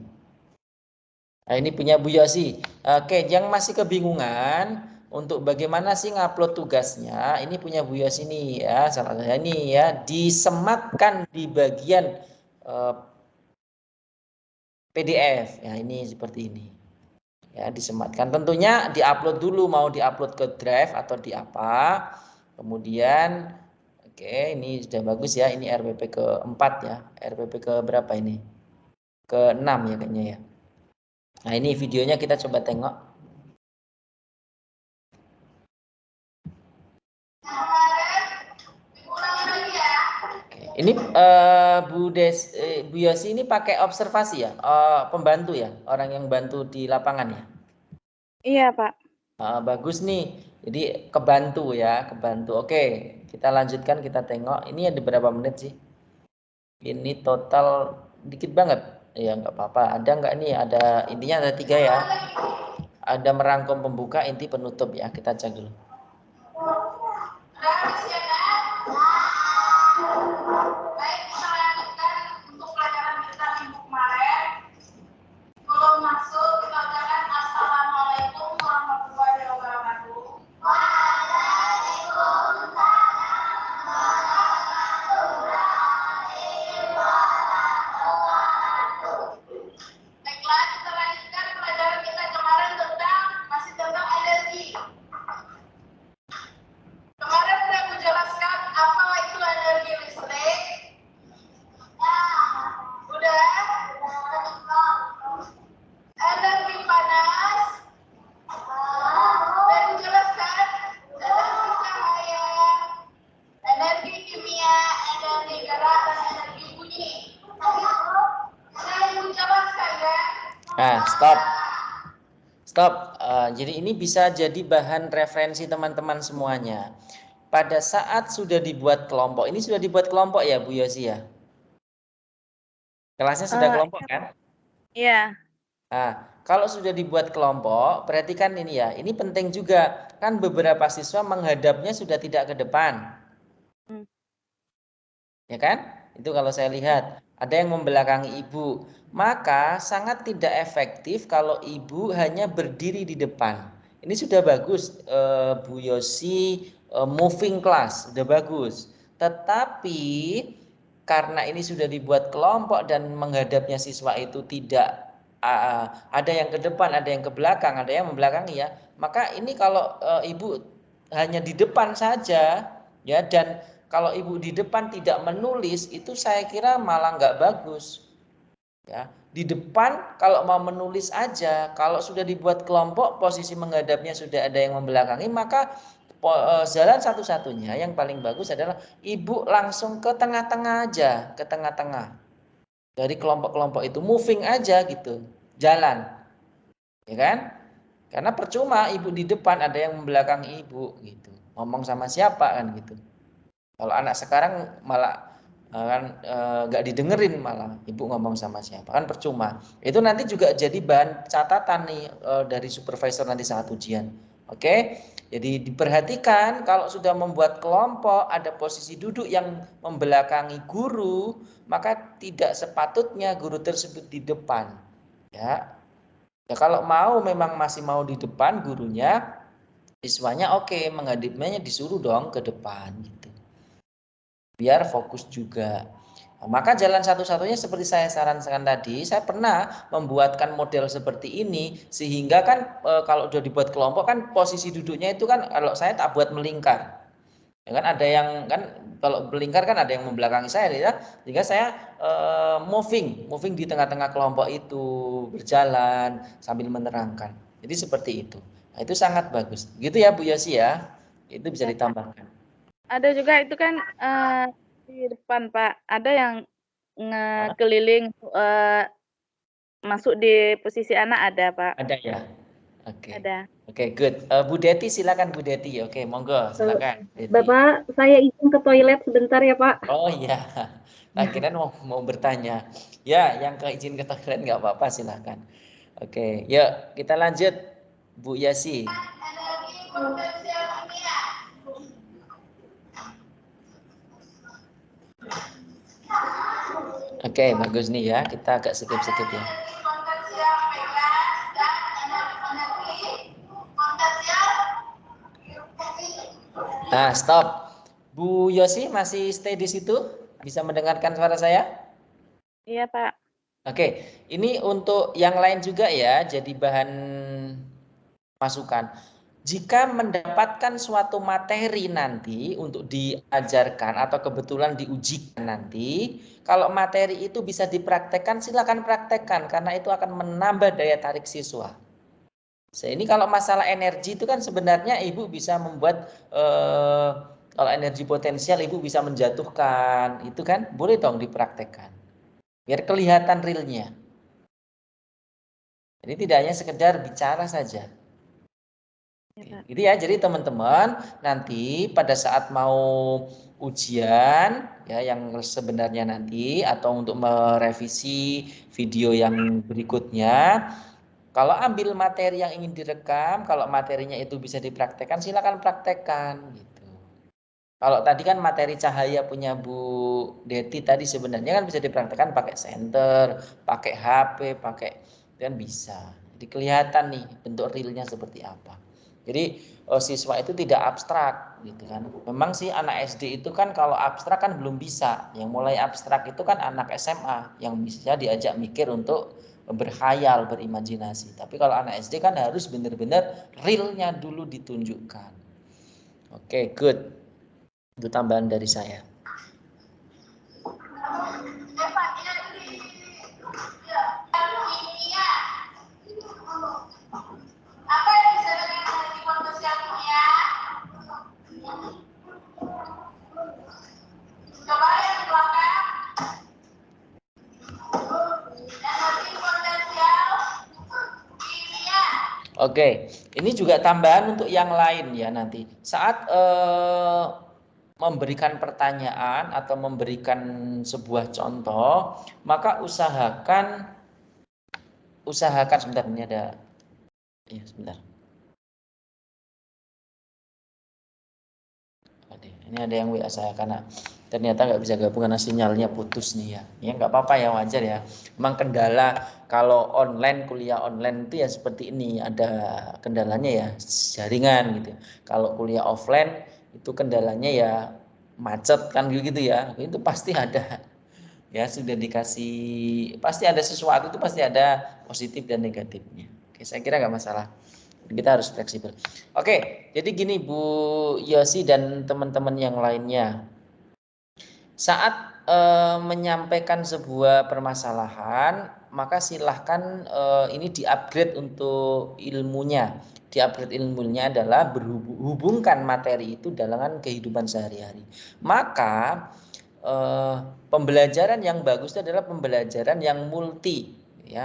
Nah, ini punya Bu Yosi. Oke, yang masih kebingungan untuk bagaimana sih ngupload tugasnya, ini punya Bu Yosi nih ya, salah saya ini ya, disematkan di bagian PDF. Ya, ini seperti ini. Ya, disematkan. Tentunya diupload dulu, mau diupload ke Drive atau di apa. Kemudian oke, ini sudah bagus ya. Ini RPP ke-4 ya. RPP ke berapa ini? Ke-6 ya kayaknya ya. Nah, ini videonya kita coba tengok. Ini Bu Yosi ini pakai observasi ya, pembantu ya, orang yang bantu di lapangan ya. Iya Pak. Bagus nih, jadi kebantu ya, kebantu. Oke, kita lanjutkan, kita tengok. Ini ada berapa menit sih? Ini total dikit banget. Ya nggak apa-apa. Ada nggak nih? Ada intinya ada 3 ya. Ada merangkum pembuka, inti, penutup ya. Kita cek dulu. Baik, kita lanjutkan untuk pelajaran kita minggu kemarin. Sebelum masuk, kita ucapkan Assalamualaikum warahmatullahi wabarakatuh. Baiklah, kita lanjutkan pelajaran kita kemarin masih tentang energi. Kemarin sudah menjelaskan apa itu energi listrik. Udah. Energi panas. Dan menjelaskan energi cahaya, energi kimia, energi gerak, dan energi bunyi. Saya menjelaskan ya. Stop. Jadi ini bisa jadi bahan referensi teman-teman semuanya. Pada saat sudah dibuat kelompok, ini sudah dibuat kelompok ya Bu Yosi ya? Kelasnya sudah kelompok kan? Iya. Nah, kalau sudah dibuat kelompok, berarti kan ini ya, ini penting juga. Kan beberapa siswa menghadapnya sudah tidak ke depan. Ya kan? Itu kalau saya lihat, ada yang membelakangi ibu. Maka sangat tidak efektif kalau ibu hanya berdiri di depan. Ini sudah bagus, Bu Yosi, moving class, sudah bagus. Tetapi karena ini sudah dibuat kelompok dan menghadapnya siswa itu tidak ada yang ke depan, ada yang ke belakang, ada yang membelakangi ya. Maka ini kalau ibu hanya di depan saja ya, dan kalau ibu di depan tidak menulis, itu saya kira malah nggak bagus. Ya, di depan kalau mau menulis aja, kalau sudah dibuat kelompok, posisi menghadapnya sudah ada yang membelakangi, maka jalan satu-satunya yang paling bagus adalah ibu langsung ke tengah-tengah aja, ke tengah-tengah. Dari kelompok-kelompok itu moving aja gitu, jalan. Ya kan? Karena percuma ibu di depan ada yang membelakangi ibu gitu. Ngomong sama siapa kan gitu. Kalau anak sekarang malah kan nggak didengerin, malah ibu ngomong sama siapa, kan percuma. Itu nanti juga jadi bahan catatan nih dari supervisor nanti saat ujian. Oke, jadi diperhatikan kalau sudah membuat kelompok ada posisi duduk yang membelakangi guru, maka tidak sepatutnya guru tersebut di depan. Ya, kalau memang masih mau di depan gurunya, siswanya oke, menghadapnya disuruh dong ke depan gitu. Biar fokus juga. Maka jalan satu-satunya seperti saya sarankan tadi, saya pernah membuatkan model seperti ini sehingga kan kalau sudah dibuat kelompok kan posisi duduknya itu kan kalau saya tak buat melingkar. Ya kan ada yang kan kalau melingkar kan ada yang membelakangi saya ya, sehingga saya moving di tengah-tengah kelompok itu berjalan sambil menerangkan. Jadi seperti itu. Nah, itu sangat bagus. Gitu ya Bu Yosi ya. Itu bisa ditambahkan. Ada juga itu kan di depan Pak, ada yang ngekeliling masuk di posisi anak ada Pak. Ada ya. Oke. Ada. Oke, good. Bu Deti silakan Bu Deti. Oke, monggo silakan. Bapak, saya izin ke toilet sebentar ya Pak. Oh iya. Akhirnya mau bertanya. Ya, yang izin ke toilet nggak apa-apa silakan. Oke, yuk kita lanjut Bu Yasi. Oke, bagus nih ya. Kita agak skip-skip ya. Nah, stop. Bu Yosi masih stay di situ? Bisa mendengarkan suara saya? Iya, Pak. Oke, ini untuk yang lain juga ya, jadi bahan masukan. Jika mendapatkan suatu materi nanti untuk diajarkan atau kebetulan diujikan nanti, kalau materi itu bisa dipraktekkan, silakan praktekkan karena itu akan menambah daya tarik siswa. Ini kalau masalah energi itu kan sebenarnya Ibu bisa membuat kalau energi potensial Ibu bisa menjatuhkan, itu kan boleh dong dipraktekkan. Biar kelihatan realnya. Jadi tidak hanya sekedar bicara saja. Gitu ya, jadi teman-teman nanti pada saat mau ujian ya yang sebenarnya nanti atau untuk merevisi video yang berikutnya, kalau ambil materi yang ingin direkam, kalau materinya itu bisa dipraktekkan, silakan praktekkan gitu. Kalau tadi kan materi cahaya punya Bu Deti tadi sebenarnya kan bisa dipraktekkan pakai senter, pakai HP, pakai kan bisa. Jadi kelihatan nih bentuk realnya seperti apa. Jadi siswa itu tidak abstrak gitu kan. Memang sih anak SD itu kan kalau abstrak kan belum bisa. Yang mulai abstrak itu kan anak SMA yang bisa diajak mikir untuk berkhayal, berimajinasi. Tapi kalau anak SD kan harus benar-benar realnya dulu ditunjukkan. Oke, good. Itu tambahan dari saya. Apa yang bisa energi potensial kimia? Coba yang di belakang. Energi potensial kimia. Oke, ini juga tambahan untuk yang lain ya nanti. Saat memberikan pertanyaan atau memberikan sebuah contoh, maka usahakan sebentar, ini ada ya sebentar. Ini ada yang WA saya karena ternyata nggak bisa gabung karena sinyalnya putus nih ya. Ya nggak apa-apa ya, wajar ya. Memang kendala kalau online, kuliah online itu ya seperti ini, ada kendalanya ya jaringan gitu. Kalau kuliah offline itu kendalanya ya macet kan gitu ya. Itu pasti ada. Ya sudah dikasih, pasti ada sesuatu itu pasti ada positif dan negatifnya. Oke, saya kira nggak masalah. Kita harus fleksibel. Oke, jadi gini Bu Yosi dan teman-teman yang lainnya. Saat menyampaikan sebuah permasalahan, maka silahkan ini di-upgrade untuk ilmunya. Di-upgrade ilmunya adalah berhubungkan materi itu dengan kehidupan sehari-hari. Maka pembelajaran yang bagus itu adalah pembelajaran yang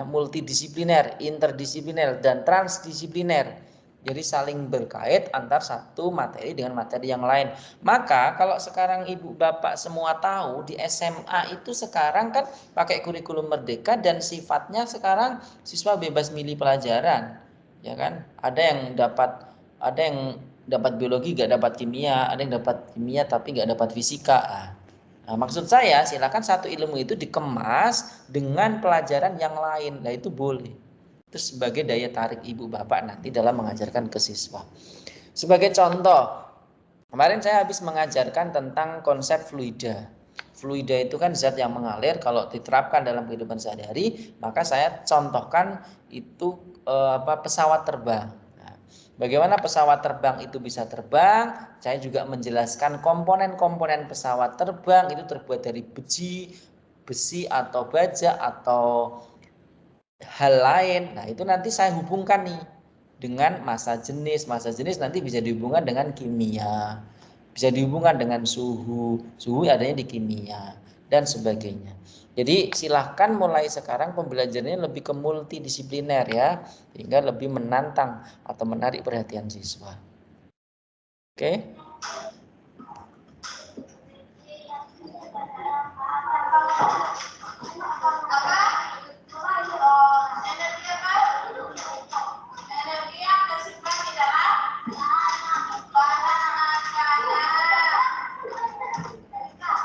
multidisipliner, interdisipliner, dan transdisipliner. Jadi saling berkait antar satu materi dengan materi yang lain. Maka kalau sekarang Ibu Bapak semua tahu di SMA itu sekarang kan pakai kurikulum merdeka dan sifatnya sekarang siswa bebas milih pelajaran. Ya kan? Ada yang dapat biologi gak dapat kimia, ada yang dapat kimia tapi gak dapat fisika. Nah, maksud saya silakan satu ilmu itu dikemas dengan pelajaran yang lain. Nah, itu boleh. Itu sebagai daya tarik Ibu Bapak nanti dalam mengajarkan ke siswa. Sebagai contoh, kemarin saya habis mengajarkan tentang konsep fluida. Fluida itu kan zat yang mengalir, kalau diterapkan dalam kehidupan sehari-hari, maka saya contohkan itu pesawat terbang. Nah, bagaimana pesawat terbang itu bisa terbang? Saya juga menjelaskan komponen-komponen pesawat terbang itu terbuat dari besi atau baja atau hal lain. Nah, itu nanti saya hubungkan nih dengan massa jenis. Massa jenis nanti bisa dihubungkan dengan kimia. Bisa dihubungkan dengan suhu adanya di kimia, dan sebagainya. Jadi silahkan mulai sekarang pembelajarannya lebih ke multidisipliner ya, sehingga lebih menantang atau menarik perhatian siswa. Oke?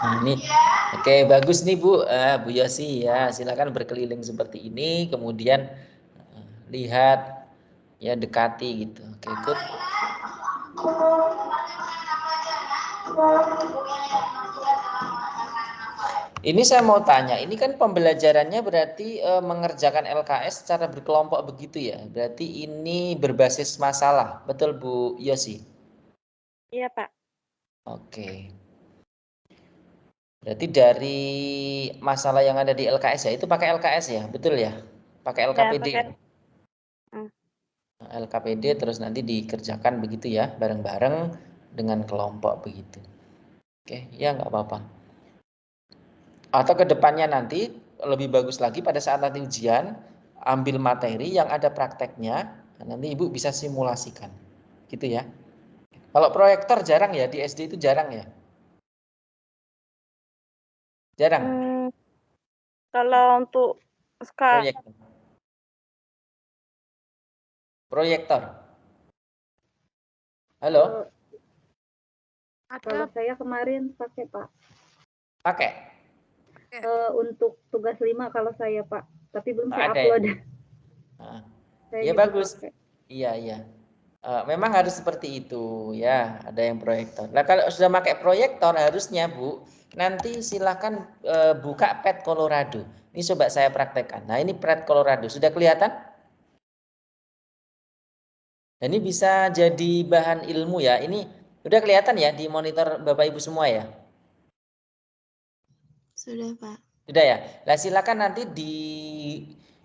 Nah, ini oke, bagus nih Bu, Bu Yosi ya, silakan berkeliling seperti ini, kemudian lihat ya, dekati gitu. Oke, ikut. Ini saya mau tanya, ini kan pembelajarannya berarti mengerjakan LKS secara berkelompok begitu ya, berarti ini berbasis masalah, betul Bu Yosi? Iya Pak. Oke. Berarti dari masalah yang ada di LKS ya, itu pakai LKS ya, betul ya? Pakai LKPD. Ya, pakai. LKPD terus nanti dikerjakan begitu ya, bareng-bareng dengan kelompok begitu. Oke, ya nggak apa-apa. Atau kedepannya nanti lebih bagus lagi pada saat nanti ujian, ambil materi yang ada prakteknya, nanti Ibu bisa simulasikan, gitu ya. Kalau proyektor jarang ya, di SD itu jarang ya? Jarang? Kalau untuk proyektor. Proyektor. Halo? Kalau saya kemarin pakai Pak. Pakai? Untuk tugas 5 kalau saya Pak, tapi belum saya Ada upload. Ya? Ya bagus. Pakai. Iya. Memang harus seperti itu ya, ada yang proyektor. Nah kalau sudah pakai proyektor harusnya Bu, nanti silakan buka PET Colorado. Ini coba saya praktekkan. Nah ini PET Colorado, sudah kelihatan? Nah, ini bisa jadi bahan ilmu ya. Ini udah kelihatan ya di monitor Bapak Ibu semua ya? Sudah Pak. Sudah ya. Nah silakan nanti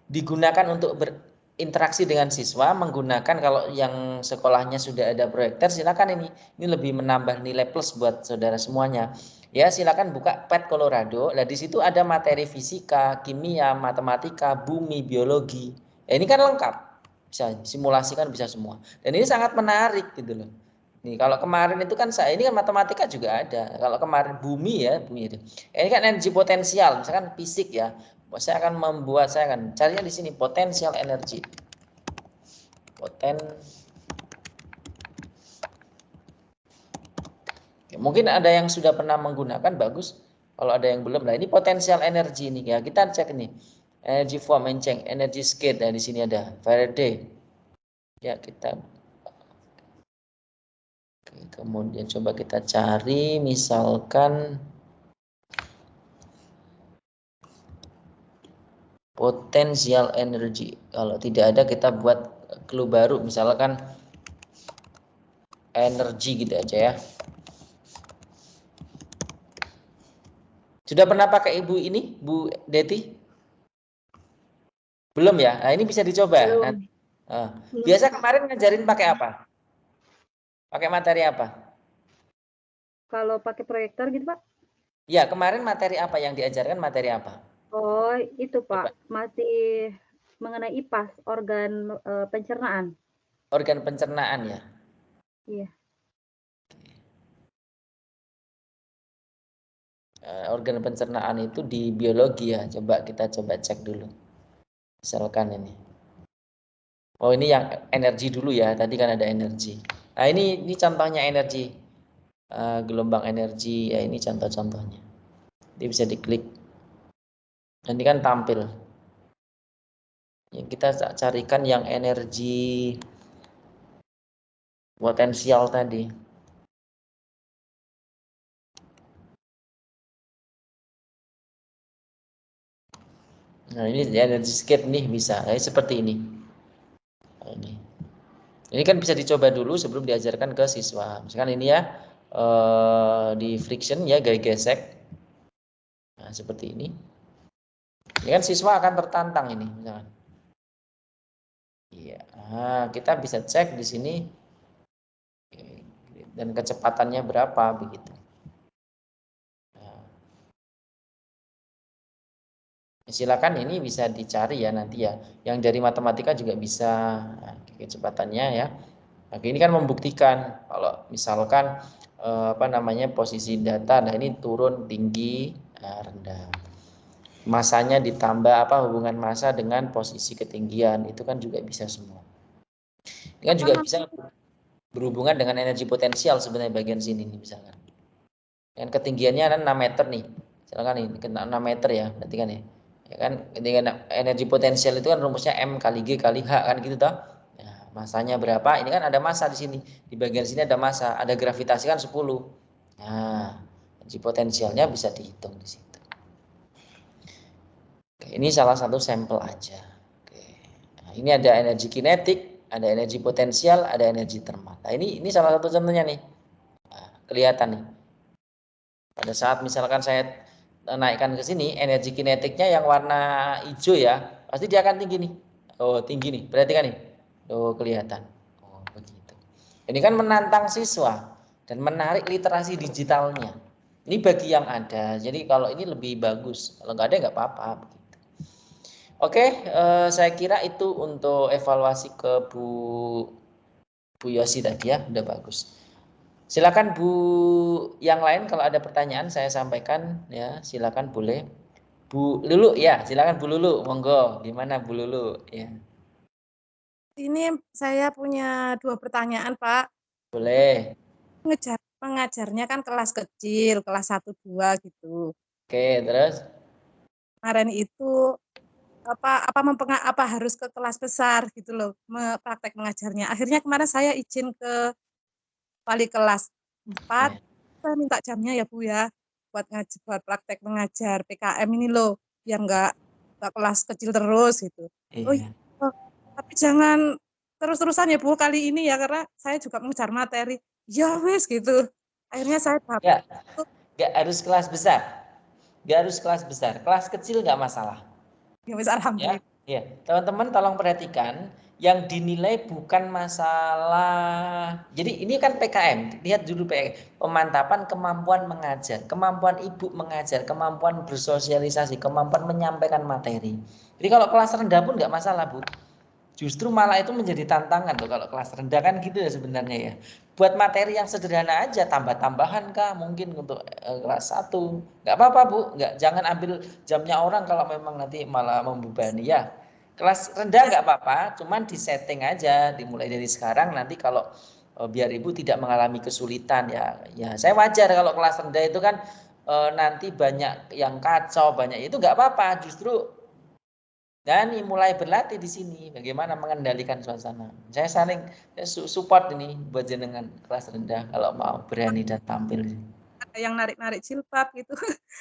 digunakan untuk berinteraksi dengan siswa, menggunakan kalau yang sekolahnya sudah ada proyektor, silakan ini lebih menambah nilai plus buat saudara semuanya. Ya silakan buka PET Colorado. Nah di situ ada materi fisika, kimia, matematika, bumi, biologi. Ini kan lengkap, bisa simulasikan bisa semua. Dan ini sangat menarik gitu loh. Nih kalau kemarin itu kan ini kan matematika juga ada. Kalau kemarin bumi itu. Ini kan energi potensial, misalkan fisik ya. Saya akan carinya di sini potensial energi. Mungkin ada yang sudah pernah menggunakan, bagus. Kalau ada yang belum, nah ini potensial energi ini ya. Kita cek ini. Energy form and change, energy state. Nah di sini ada Faraday. Ya kita. Kemudian coba kita cari, misalkan potensial energi. Kalau tidak ada kita buat clue baru, misalkan energi gitu aja ya. Sudah pernah pakai Ibu ini, Bu Deti? Belum ya? Nah, ini bisa dicoba. Belum. Biasa kemarin ngajarin pakai apa? Pakai materi apa? Kalau pakai proyektor gitu Pak? Ya, kemarin materi apa yang diajarkan, materi apa? Oh, itu Pak, masih mengenai IPAS, organ pencernaan. Organ pencernaan ya? Iya. Organ pencernaan itu di biologi ya. Coba kita cek dulu. Misalkan ini. Oh, ini yang energi dulu ya. Tadi kan ada energi. Nah, ini contohnya energi. Gelombang energi. Ya, ini contoh-contohnya. Ini bisa diklik. Dan ini kan tampil. Yang kita carikan yang energi potensial tadi. Nah, ini EnergyScape nih bisa. Nah, seperti ini. Nah, ini kan bisa dicoba dulu sebelum diajarkan ke siswa. Misalkan ini ya di friction ya, gaya gesek. Nah, seperti ini. Ini kan siswa akan tertantang ini, misalkan. Iya, nah, kita bisa cek di sini dan kecepatannya berapa begitu. Nah, silakan ini bisa dicari ya nanti ya. Yang dari matematika juga bisa. Nah, kecepatannya ya. Nah, ini kan membuktikan kalau misalkan posisi data, nah ini turun tinggi, rendah. Masanya ditambah hubungan massa dengan posisi ketinggian, itu kan juga bisa semua. Ini kan juga bisa berhubungan dengan energi potensial sebenarnya bagian sini nih misalkan. Dengan ketinggiannya kan 6 meter nih. Misalkan ini 6 meter ya, berarti kan ya. Ya kan dengan energi potensial itu kan rumusnya M kali G kali H kan gitu toh. Nah, masanya berapa? Ini kan ada massa di sini. Di bagian sini ada massa, ada gravitasi kan 10. Nah, energi potensialnya bisa dihitung di situ. Oke, ini salah satu sampel aja. Oke. Nah, ini ada energi kinetik, ada energi potensial, ada energi termal. Nah, ini salah satu contohnya nih. Nah, kelihatan nih. Pada saat misalkan saya naikkan ke sini, energi kinetiknya yang warna hijau ya, pasti dia akan tinggi nih. Oh, tinggi nih. Perhatikan nih. Oh, kelihatan. Oh, begitu. Ini kan menantang siswa dan menarik literasi digitalnya. Ini bagi yang ada. Jadi kalau ini lebih bagus. Kalau nggak ada nggak apa-apa. Oke, saya kira itu untuk evaluasi ke Bu Yosi tadi ya, udah bagus. Silakan Bu yang lain kalau ada pertanyaan saya sampaikan ya, silakan boleh. Bu Lulu ya, silakan Bu Lulu, monggo. Gimana Bu Lulu ya? Ini saya punya 2 pertanyaan, Pak. Boleh. Pengajarnya kan kelas kecil, kelas 1, 2 gitu. Oke, terus? Kemarin itu apa harus ke kelas besar gitu loh, praktek mengajarnya. Akhirnya kemarin saya izin ke wali kelas 4, saya minta jamnya ya Bu ya, buat praktek mengajar PKM ini loh, yang enggak kelas kecil terus gitu. Iya. Oh iya, tapi jangan terus-terusan ya Bu kali ini ya, karena saya juga mengejar materi. Ya wis gitu. Akhirnya saya dapat. Nggak harus kelas besar. Nggak harus kelas besar. Kelas kecil nggak masalah. Ya wis alhamdulillah. Ya, teman-teman tolong perhatikan yang dinilai bukan masalah. Jadi ini kan PKM. Lihat dulu PKM. Pemantapan kemampuan mengajar, kemampuan ibu mengajar, kemampuan bersosialisasi, kemampuan menyampaikan materi. Jadi kalau kelas rendah pun nggak masalah, Bu. Justru malah itu menjadi tantangan loh kalau kelas rendah kan gitu ya sebenarnya ya. Buat materi yang sederhana aja, tambah-tambahan kah mungkin untuk kelas 1. Nggak apa-apa Bu, jangan ambil jamnya orang kalau memang nanti malah membebani ya. Kelas rendah nggak apa-apa, cuman disetting aja, dimulai dari sekarang nanti kalau biar Ibu tidak mengalami kesulitan ya. Ya saya wajar kalau kelas rendah itu kan nanti banyak yang kacau, banyak itu nggak apa-apa, justru dan mulai berlatih di sini bagaimana mengendalikan suasana. Saya saling support ini buat jenengan kelas rendah kalau mau berani dan tampil. Ada yang narik-narik jilbab gitu.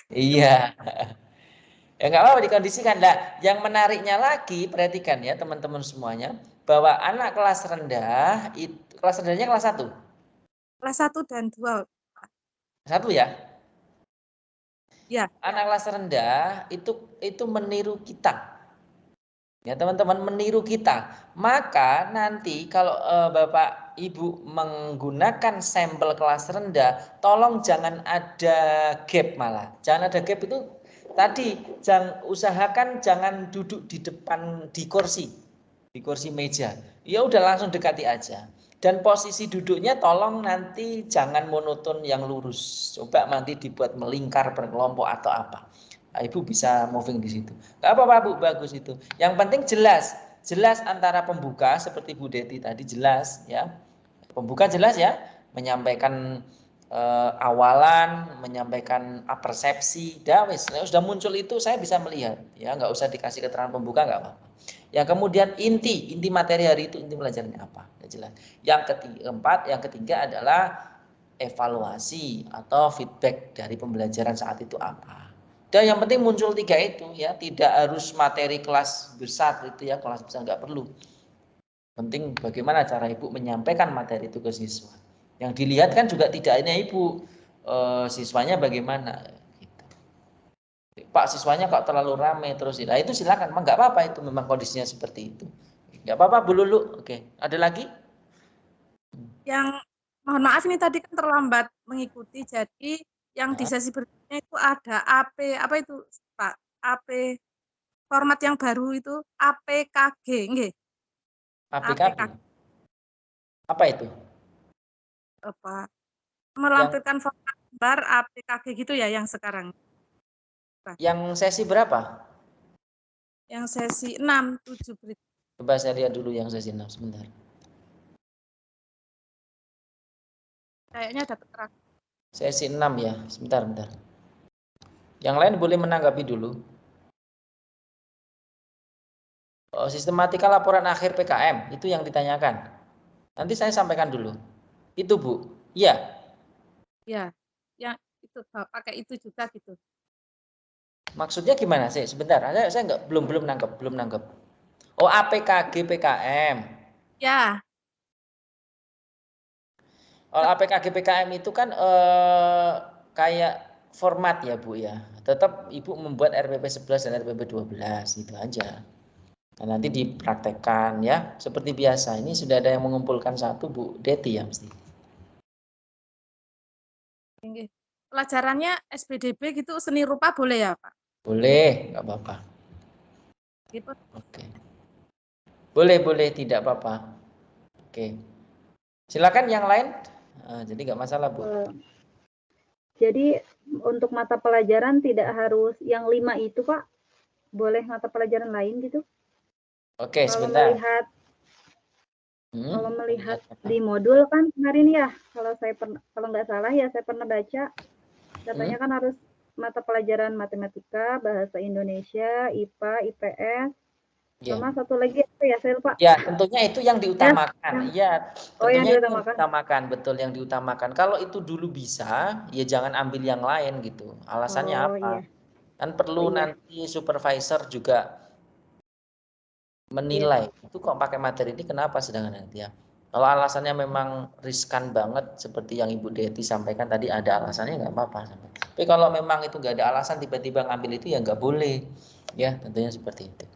Iya. Ya nggak apa-apa dikondisikan. Nah, yang menariknya lagi perhatikan ya teman-teman semuanya bahwa anak kelas rendah itu kelas rendahnya kelas 1. Kelas 1 dan 2. 1 ya? Ya. Anak kelas rendah itu meniru kita. Ya teman-teman meniru kita. Maka nanti kalau Bapak Ibu menggunakan sampel kelas rendah, tolong jangan ada gap malah. Jangan ada gap itu tadi usahakan jangan duduk di depan di kursi meja. Ya udah langsung dekati aja. Dan posisi duduknya tolong nanti jangan monoton yang lurus. Coba nanti dibuat melingkar berkelompok atau apa. Nah, Ibu bisa moving di situ. Gak apa-apa Bu, bagus itu. Yang penting jelas antara pembuka seperti Bu Deti tadi jelas ya. Pembuka jelas ya, menyampaikan awalan, menyampaikan persepsi. Dah wis, sudah muncul itu saya bisa melihat ya, nggak usah dikasih keterangan pembuka nggak apa-apa. Yang kemudian inti materi hari itu, inti pelajarannya apa? Udah jelas. Yang ketiga adalah evaluasi atau feedback dari pembelajaran saat itu apa. Dan yang penting muncul 3 itu ya, tidak harus materi kelas besar itu ya, kelas besar nggak perlu. Penting bagaimana cara ibu menyampaikan materi itu ke siswa. Yang dilihat kan juga tidak hanya ibu, siswanya bagaimana. Gitu. Pak, siswanya kok terlalu ramai terus, nah itu silakan, memang nggak apa-apa, itu memang kondisinya seperti itu. Nggak apa-apa Bu Lulu. Oke, ada lagi? Yang mohon maaf ini tadi kan terlambat mengikuti, jadi yang di sesi berikutnya itu ada AP, apa itu Pak? AP format yang baru itu APKG, nggih. APKG. Apa itu? Apa? Melampirkan format gambar APKG gitu ya yang sekarang. Yang sesi berapa? Yang sesi 6, 7 berikut. Coba saya lihat dulu yang sesi 6 sebentar. Kayaknya dapat terakhir. Sesi 6 ya, sebentar. Yang lain boleh menanggapi dulu. Sistematika laporan akhir PKM, itu yang ditanyakan. Nanti saya sampaikan dulu. Itu Bu, iya? Ya, yang itu pakai itu juga gitu. Maksudnya gimana sih? Sebentar, saya belum nangkep. Oh, APKG PKM. Ya. Kalau APKG PKM itu kan kayak format ya Bu ya. Tetap Ibu membuat RPP 11 dan RPP 12 itu aja. Nah, nanti dipraktekkan ya seperti biasa. Ini sudah ada yang mengumpulkan satu Bu Deti ya mesti. Pelajarannya SPDB gitu seni rupa boleh ya Pak? Boleh, nggak apa-apa. Gitu. Oke. Boleh, tidak apa-apa. Oke. Silakan yang lain. Jadi nggak masalah Bu. Jadi untuk mata pelajaran tidak harus yang 5 itu Pak? Boleh mata pelajaran lain gitu? Oke, kalau sebentar. Kalau melihat di modul kan kemarin ya, kalau nggak salah ya saya pernah baca, katanya kan harus mata pelajaran matematika, bahasa Indonesia, IPA, IPS, sama satu lagi apa ya, saya lupa. Ya, tentunya itu yang diutamakan. Iya, tentunya yang itu diutamakan, betul yang diutamakan. Kalau itu dulu bisa, ya jangan ambil yang lain gitu. Alasannya apa? Iya. Kan perlu nanti supervisor juga menilai. Itu kok pakai materi ini kenapa sedangkan nanti ya. Kalau alasannya memang riskan banget seperti yang Ibu Deti sampaikan tadi ada alasannya nggak apa-apa. Tapi kalau memang itu nggak ada alasan tiba-tiba ngambil itu ya nggak boleh. Ya, tentunya seperti itu.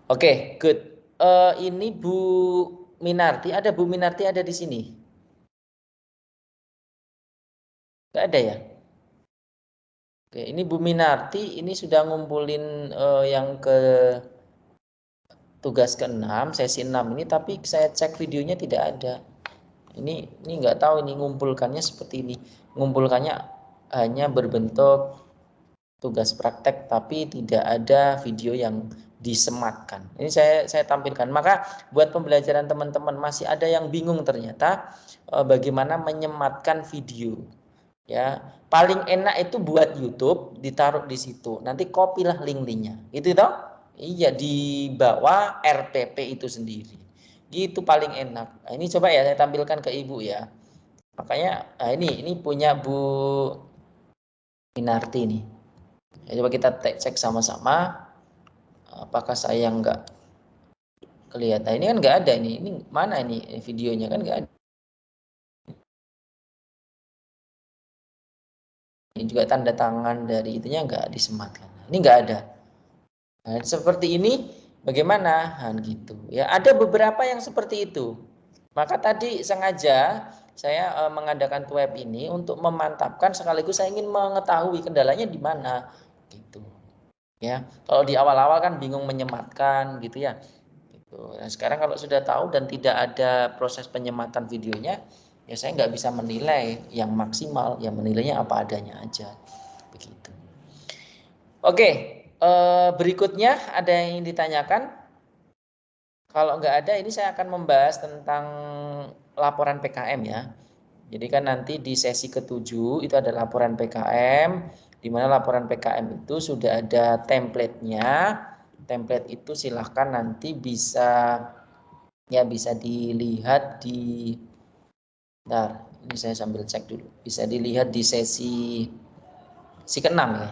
Oke, good. Ini Bu Minarti, ada Bu Minarti ada di sini? Nggak ada ya? Oke, ini Bu Minarti, ini sudah ngumpulin yang ke tugas ke-6, sesi 6 ini, tapi saya cek videonya tidak ada. Ini nggak tahu ini ngumpulkannya seperti ini. Ngumpulkannya hanya berbentuk tugas praktek, tapi tidak ada video yang disematkan. Ini saya tampilkan. Maka buat pembelajaran teman-teman masih ada yang bingung ternyata bagaimana menyematkan video. Ya, paling enak itu buat YouTube, ditaruh di situ. Nanti copy-lah link-linknya. Itu toh? Iya, di bawah RPP itu sendiri. Gitu paling enak. Nah, ini coba ya saya tampilkan ke Ibu ya. Makanya ini punya Bu Minarti nih. Coba kita cek sama-sama apakah saya nggak kelihatan. Ini kan nggak ada ini mana ini videonya kan nggak ada. Ini juga tanda tangan dari itunya nggak disematkan. Ini nggak ada. Nah, seperti ini bagaimana? Gitu ya. Ada beberapa yang seperti itu. Maka tadi sengaja saya mengadakan web ini untuk memantapkan sekaligus saya ingin mengetahui kendalanya di mana gitu. Ya, kalau di awal-awal kan bingung menyematkan gitu ya. Gitu. Nah, sekarang kalau sudah tahu dan tidak ada proses penyematan videonya, ya saya nggak bisa menilai yang maksimal, yang menilainya apa adanya aja. Begitu. Oke, berikutnya ada yang ditanyakan? Kalau nggak ada, ini saya akan membahas tentang laporan PKM ya. Jadi kan nanti di sesi ke-7 itu ada laporan PKM, di mana laporan PKM itu sudah ada template-nya. Template itu silahkan nanti bisa dilihat di, bentar, ini saya sambil cek dulu. Bisa dilihat di sesi ke-6 ya.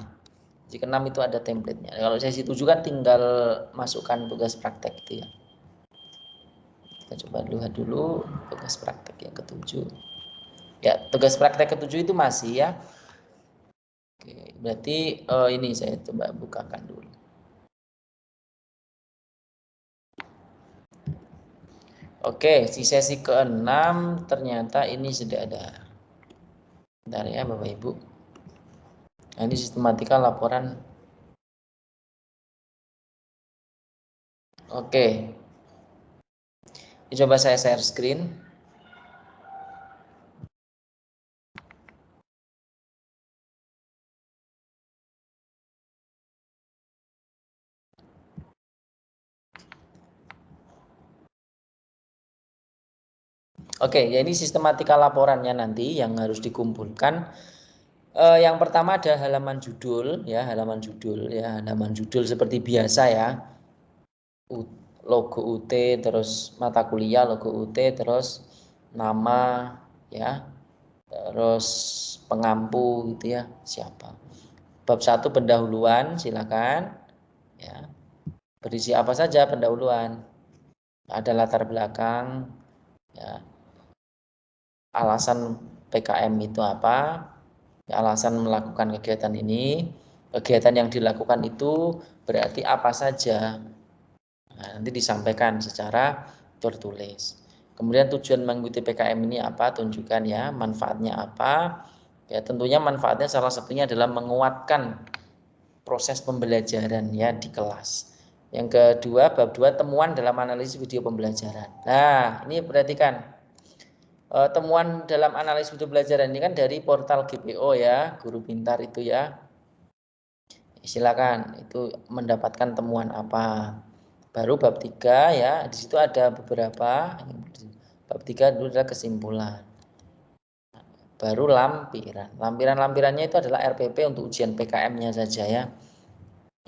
Sesi ke-6 itu ada template-nya. Kalau sesi 7 kan tinggal masukkan tugas praktek itu ya. Kita coba lihat dulu tugas praktek yang ke-7. Ya, tugas praktek ke-7 itu masih ya. Oke, berarti ini saya coba bukakan dulu. Oke, di sesi ke-6 ternyata ini sudah ada. Bentar ya Bapak Ibu. Nah, ini sistematika laporan. Oke. Coba saya share screen. Oke, ya ini sistematika laporannya nanti yang harus dikumpulkan. Yang pertama ada halaman judul ya, halaman judul seperti biasa ya. Logo UT, terus mata kuliah logo UT, terus nama ya, terus pengampu gitu ya, siapa. Bab 1 pendahuluan, silakan ya. Berisi apa saja pendahuluan? Ada latar belakang ya. Alasan PKM itu apa? Alasan melakukan kegiatan ini. Kegiatan yang dilakukan itu berarti apa saja? Nah, nanti disampaikan secara tertulis. Kemudian tujuan mengikuti PKM ini apa? Tunjukkan ya, manfaatnya apa? Ya, tentunya manfaatnya salah satunya adalah menguatkan proses pembelajaran ya di kelas. Yang kedua, bab 2 temuan dalam analisis video pembelajaran. Nah, ini perhatikan. Temuan dalam analisis video pembelajaran ini kan dari portal GPO ya, Guru Pintar itu ya. Silakan itu mendapatkan temuan apa. Baru bab 3 ya, di situ ada beberapa. Bab 3 dulu adalah kesimpulan. Baru lampiran. Lampiran-lampirannya itu adalah RPP untuk ujian PKM-nya saja ya.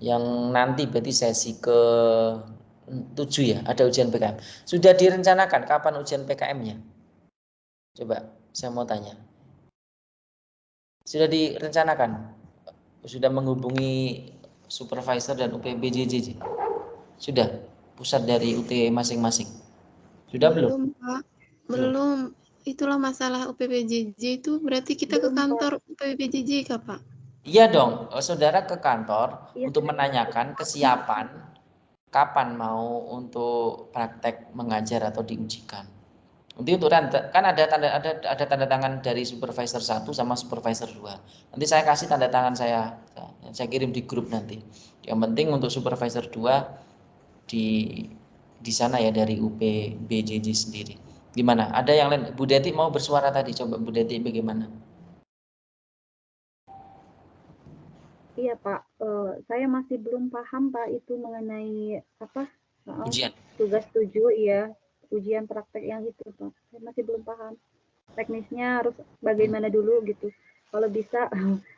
Yang nanti berarti sesi ke-7 ya, ada ujian PKM. Sudah direncanakan kapan ujian PKM-nya? Coba saya mau tanya. Sudah direncanakan? Sudah menghubungi supervisor dan UPBJJ? Sudah? Pusat dari UT masing-masing? Sudah belum? Pak. Belum. Itulah masalah UPBJJ itu berarti kita ke kantor UPBJJ kah, Pak? Iya dong, saudara ke kantor untuk menanyakan kesiapan kapan mau untuk praktek mengajar atau diujikan. Nanti untuk kan ada tanda tangan dari supervisor 1 sama supervisor 2. Nanti saya kasih tanda tangan saya kirim di grup nanti. Yang penting untuk supervisor 2 di sana ya dari UPBJJ sendiri. Gimana? Ada yang lain? Bu Deti mau bersuara tadi, coba Bu Deti bagaimana? Iya Pak, saya masih belum paham Pak itu mengenai apa? Ujian. Tugas 7 ya, ujian praktek yang itu Pak. Saya masih belum paham. Teknisnya harus bagaimana dulu gitu. Kalau bisa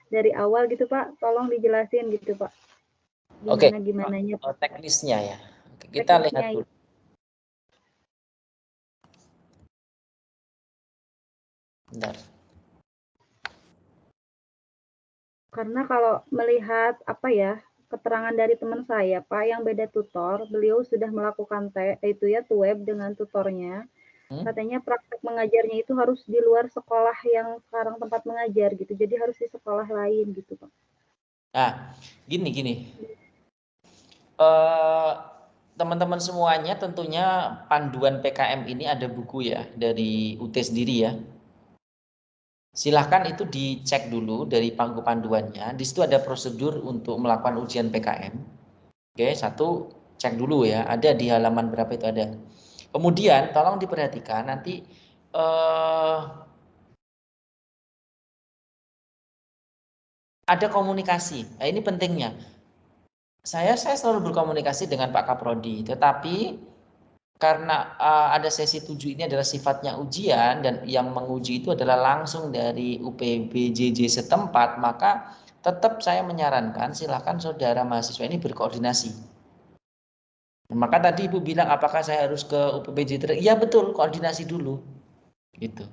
dari awal gitu Pak, tolong dijelasin gitu Pak. Gimananya Pak. Teknisnya ya. Oke, kita lihat dulu. Bentar. Karena kalau melihat apa ya keterangan dari teman saya Pak yang beda tutor, beliau sudah melakukan web dengan tutornya. Katanya praktek mengajarnya itu harus di luar sekolah yang sekarang tempat mengajar gitu. Jadi harus di sekolah lain gitu Pak. Nah, gini. Teman-teman semuanya tentunya panduan PKM ini ada buku ya dari UT sendiri ya. Silahkan itu dicek dulu dari panduannya. Di situ ada prosedur untuk melakukan ujian PKM. Oke, 1 cek dulu ya. Ada di halaman berapa itu ada. Kemudian tolong diperhatikan nanti ada komunikasi. Nah, ini pentingnya. Saya selalu berkomunikasi dengan Pak Kaprodi, tetapi karena ada sesi 7 ini adalah sifatnya ujian dan yang menguji itu adalah langsung dari UPBJJ setempat, maka tetap saya menyarankan silakan saudara mahasiswa ini berkoordinasi. Maka tadi Ibu bilang apakah saya harus ke UPBJJ? Iya betul, koordinasi dulu. Gitu.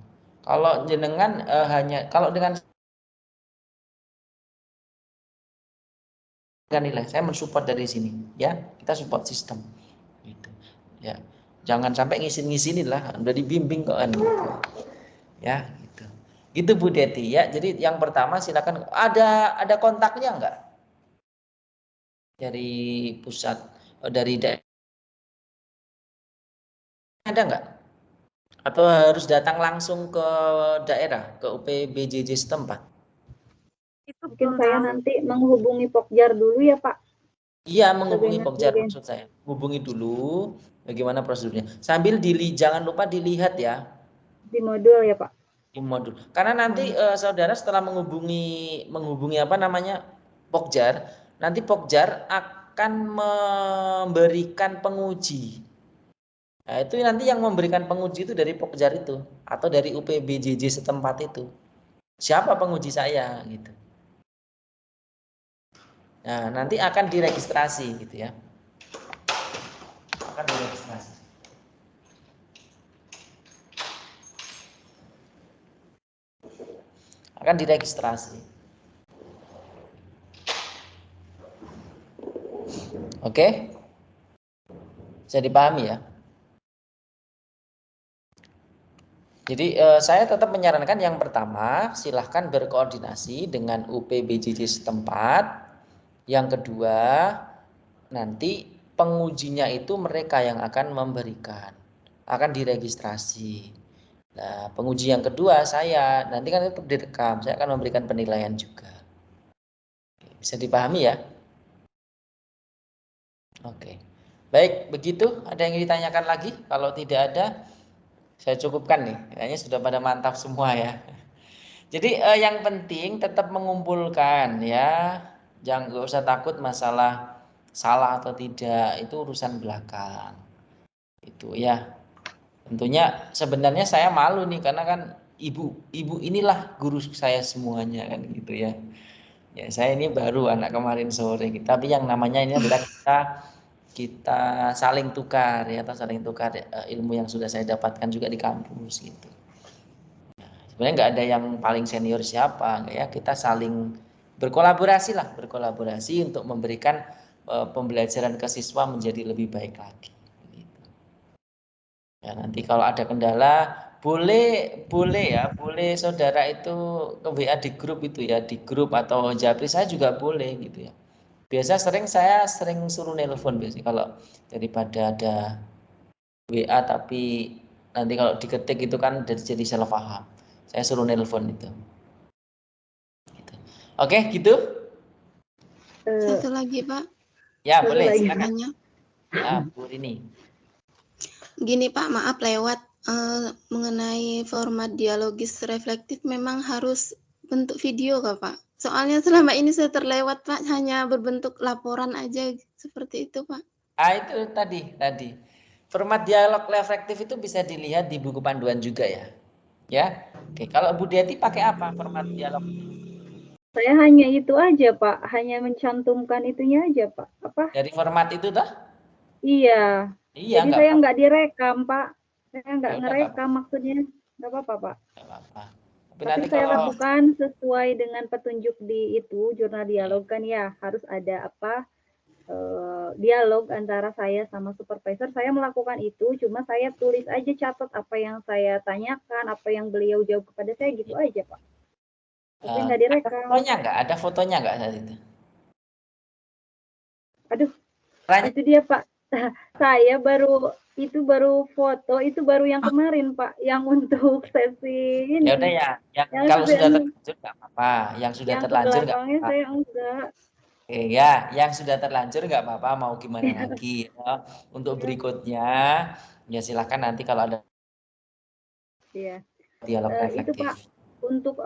Kalau jenengan kalau dengan nilai, saya mensupport dari sini, ya kita support sistem, gitu. Ya, jangan sampai ngisin-ngisinin lah, udah dibimbing kok kan, gitu. Ya, gitu. Gitu Bu Deti ya. Jadi yang pertama silakan, ada kontaknya enggak dari pusat, dari daerah, ada enggak? Atau harus datang langsung ke daerah, ke UPBJJ setempat? Itu Mungkin saya nanti menghubungi Pokjar dulu ya Pak. Iya, menghubungi Pokjar maksud saya. Hubungi dulu bagaimana prosedurnya. Sambil jangan lupa dilihat ya. Di modul ya Pak. Di modul. Karena nanti saudara setelah menghubungi apa namanya Pokjar, nanti Pokjar akan memberikan penguji. Nah, itu nanti yang memberikan penguji itu dari Pokjar itu atau dari UPBJJ setempat itu. Siapa penguji saya gitu. Nah, nanti akan diregistrasi gitu ya. Akan diregistrasi. Akan diregistrasi. Oke? Bisa dipahami ya? Jadi saya tetap menyarankan yang pertama, silahkan berkoordinasi dengan UPBJJ setempat. Yang kedua, nanti pengujinya itu mereka yang akan memberikan, akan diregistrasi. Nah, penguji yang kedua saya, nanti kan itu direkam, saya akan memberikan penilaian juga. Bisa dipahami ya? Oke. Baik, begitu. Ada yang ditanyakan lagi? Kalau tidak ada, saya cukupkan nih. Kayaknya sudah pada mantap semua ya. Jadi yang penting tetap mengumpulkan ya. Jangan nggak usah takut masalah salah atau tidak, itu urusan belakang. Itu ya. Tentunya sebenarnya saya malu nih karena kan ibu inilah guru saya semuanya kan gitu ya. Ya saya ini baru anak kemarin sore, tapi yang namanya ini adalah kita saling tukar ya, atau saling tukar ilmu yang sudah saya dapatkan juga di kampus gitu. Nah, sebenarnya nggak ada yang paling senior siapa, ya kita saling berkolaborasi lah, berkolaborasi untuk memberikan pembelajaran ke siswa menjadi lebih baik lagi. Gitu. Ya nanti kalau ada kendala boleh ya, boleh saudara itu ke WA di grup itu ya, di grup atau Japri saya juga boleh gitu ya. Biasa saya sering suruh nelpon biasanya kalau daripada ada WA tapi nanti kalau diketik itu kan jadi salah paham. Saya suruh nelpon itu. Gitu. Oke, gitu. Satu lagi, Pak. Ya, boleh. Silakan. Ya, Bu Rini. Gini, Pak, maaf lewat mengenai format dialogis reflektif memang harus bentuk video kah, Pak? Soalnya selama ini saya terlewat, Pak, hanya berbentuk laporan aja seperti itu, Pak. Itu tadi. Format dialog reflektif itu bisa dilihat di buku panduan juga ya. Ya. Oke, kalau Bu Deti pakai apa format dialog? Saya hanya itu aja, Pak. Hanya mencantumkan itunya aja, Pak. Apa? Dari format itu toh? Iya. Iya, jadi saya nggak direkam, Pak. Saya nggak ya, ngerekam maksudnya. Nggak apa-apa, Pak. Nggak apa-apa. Tapi saya lakukan sesuai dengan petunjuk di itu, jurnal dialog kan ya. Harus ada apa, dialog antara saya sama supervisor. Saya melakukan itu, cuma saya tulis aja, catat apa yang saya tanyakan, apa yang beliau jawab kepada saya, gitu aja, Pak. Tapi nggak direkam. Ada fotonya nggak saat itu? Aduh, itu dia Pak. Saya baru foto, itu baru yang kemarin Pak, yang untuk sesi ini. Ya udah ya, kalau sudah terlanjur nggak apa-apa, yang sudah terlanjur nggak apa-apa. Saya enggak. Oke ya, yang sudah terlanjur nggak apa-apa, mau gimana lagi ya. Untuk berikutnya, ya silakan nanti kalau ada dialog reflektif. Itu Pak, untuk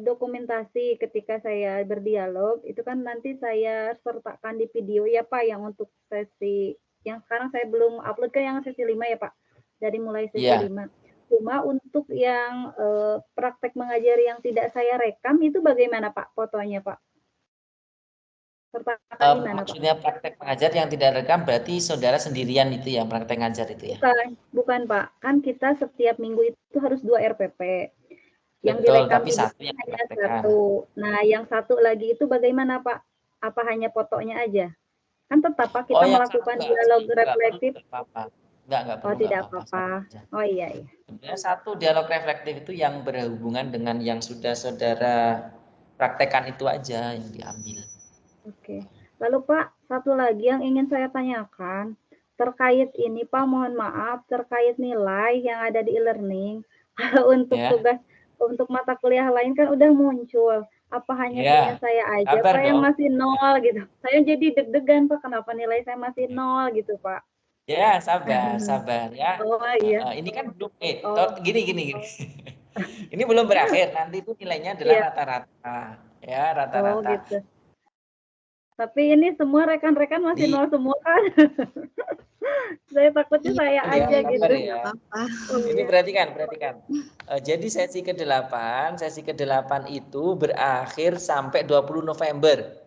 dokumentasi ketika saya berdialog, itu kan nanti saya sertakan di video ya Pak, yang untuk sesi, yang sekarang saya belum upload ke yang sesi 5 ya Pak, dari mulai sesi 5. Cuma untuk yang praktek mengajar yang tidak saya rekam, itu bagaimana Pak fotonya Pak? Sertakan di mana maksudnya Pak? Praktek mengajar yang tidak rekam berarti saudara sendirian itu ya, praktek ngajar itu ya? Bukan Pak, kan kita setiap minggu itu harus 2 RPP. Yang betul, direkam tapi satu yang hanya 1. Nah, yang 1 lagi itu bagaimana Pak? Apa hanya fotonya aja? Kan tetap Pak kita melakukan dialog reflektif. Enggak perlu. Oh, tidak apa-apa. Oh iya. Sebenarnya satu dialog reflektif itu yang berhubungan dengan yang sudah saudara praktekkan itu aja yang diambil. Oke. Lalu Pak, satu lagi yang ingin saya tanyakan terkait ini Pak, mohon maaf terkait nilai yang ada di e-learning. Kalau untuk tugas untuk mata kuliah lain kan udah muncul. Apa hanya punya saya aja Pak yang masih 0 gitu. Saya jadi deg-degan Pak, kenapa nilai saya masih 0 gitu Pak. Ya, sabar ya. Oh iya. Ini kan belum gini. Ini belum berakhir, nanti itu nilainya adalah rata-rata. Ya, rata-rata. Oh gitu. Tapi ini semua rekan-rekan masih 0 semua kan. Saya takutnya saya aja gitu. Ya. Ini perhatikan. Jadi sesi ke-8 itu berakhir sampai 20 November.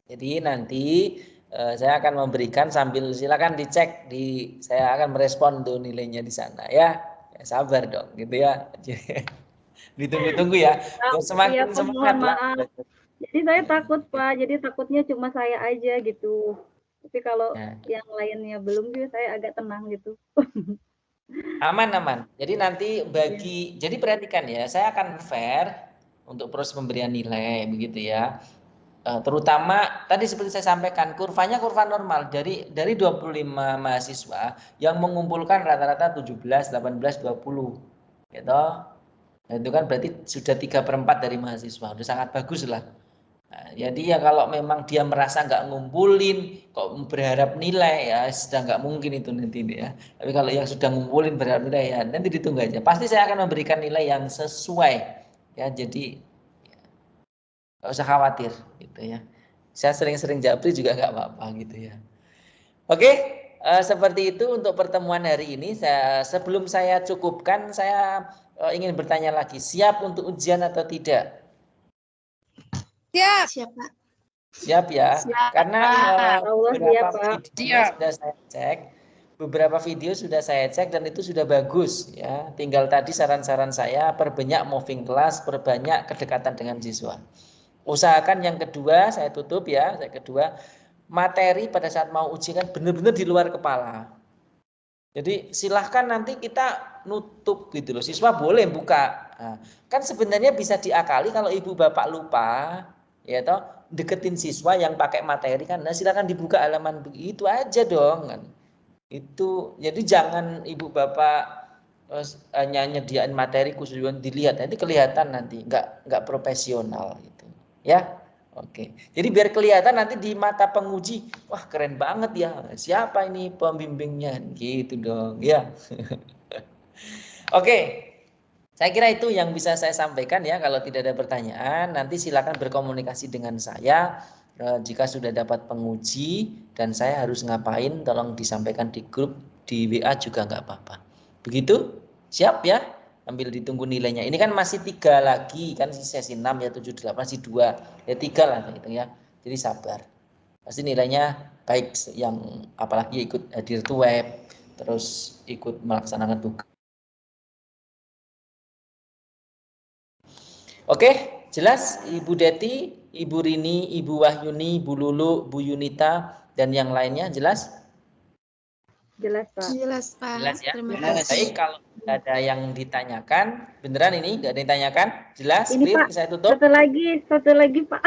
Jadi nanti saya akan memberikan sambil silakan dicek saya akan merespon tuh nilainya di sana ya. Sabar dong gitu ya. Ditunggu-tunggu ya. Semakin semangat lah. Jadi saya takut Pak, jadi takutnya cuma saya aja gitu. Tapi kalau yang lainnya belum juga saya agak tenang gitu. Aman. Jadi nanti jadi perhatikan ya, saya akan fair untuk proses pemberian nilai begitu ya. Terutama tadi seperti saya sampaikan kurvanya kurva normal dari 25 mahasiswa yang mengumpulkan rata-rata 17, 18, 20 gitu. Nah, itu kan berarti sudah 3/4 dari mahasiswa, udah sangat bagus lah. Nah, jadi ya kalau memang dia merasa nggak ngumpulin kok berharap nilai ya sudah nggak mungkin itu nanti ya. Tapi kalau yang sudah ngumpulin berharap nilai ya nanti ditunggu aja. Pasti saya akan memberikan nilai yang sesuai ya. Jadi nggak usah khawatir gitu ya. Saya sering-sering japri juga nggak apa-apa gitu ya. Oke, seperti itu untuk pertemuan hari ini. Sebelum saya cukupkan, saya ingin bertanya lagi, siap untuk ujian atau tidak? Siap Pak. Siap ya. Siap, karena beberapa video sudah saya cek dan itu sudah bagus ya. Tinggal tadi saran-saran saya perbanyak moving class, perbanyak kedekatan dengan siswa. Usahakan yang kedua, saya tutup ya, materi pada saat mau ujian kan benar-benar di luar kepala. Jadi silahkan nanti kita nutup gitu loh, siswa boleh buka. Nah, kan sebenarnya bisa diakali kalau ibu bapak lupa, ya toh deketin siswa yang pakai materi kan, nah silahkan dibuka halaman itu aja dong kan. Itu jadi jangan ibu bapak hanya nyediain materi khusus dilihat, nanti kelihatan nanti nggak profesional gitu. Ya, oke. Jadi biar kelihatan nanti di mata penguji, wah keren banget ya. Siapa ini pembimbingnya? Gitu dong, ya. Oke. Saya kira itu yang bisa saya sampaikan ya. Kalau tidak ada pertanyaan, nanti silakan berkomunikasi dengan saya. Jika sudah dapat penguji dan saya harus ngapain, tolong disampaikan di grup, di WA juga nggak apa-apa. Begitu? Siap ya? Ambil ditunggu nilainya. Ini kan masih 3 lagi kan sesi 6 ya 7 8 masih 2 ya 3 lah gitu ya. Jadi sabar. Pasti nilainya baik yang apalagi ikut hadir tuh web terus ikut melaksanakan tugas. Oke, jelas Ibu Deti, Ibu Rini, Ibu Wahyuni, Bu Lulu, Bu Yunita dan yang lainnya jelas? Jelas Pak. Jelas ya. Terima kasih. Baik, kalau ada yang ditanyakan, beneran ini nggak ada yang ditanyakan? Jelas, ini clear, Pak, saya tutup. Satu lagi Pak.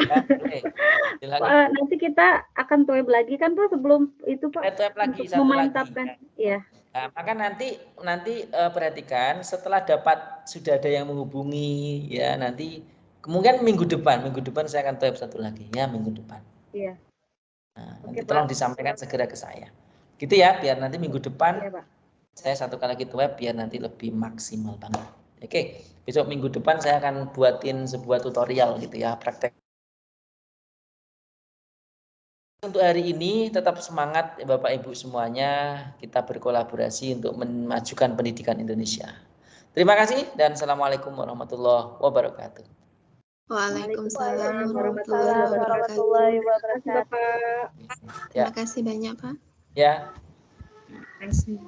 Ya, Pak, nanti kita akan web lagi kan Pak sebelum itu Pak web lagi, untuk memantapkan. Ya. Nah, maka nanti perhatikan setelah sudah ada yang menghubungi ya nanti kemungkinan minggu depan saya akan web satu lagi ya minggu depan. Iya. Nah, nanti tolong disampaikan segera ke saya. Gitu ya, biar nanti minggu depan saya satu kali lagi web biar nanti lebih maksimal banget. Oke, besok minggu depan saya akan buatin sebuah tutorial gitu ya, praktek. Untuk hari ini tetap semangat ya Bapak Ibu semuanya, kita berkolaborasi untuk memajukan pendidikan Indonesia. Terima kasih dan Assalamualaikum warahmatullahi wabarakatuh. Waalaikumsalam warahmatullahi wabarakatuh. Terima kasih banyak Pak. Ya. Terima kasih.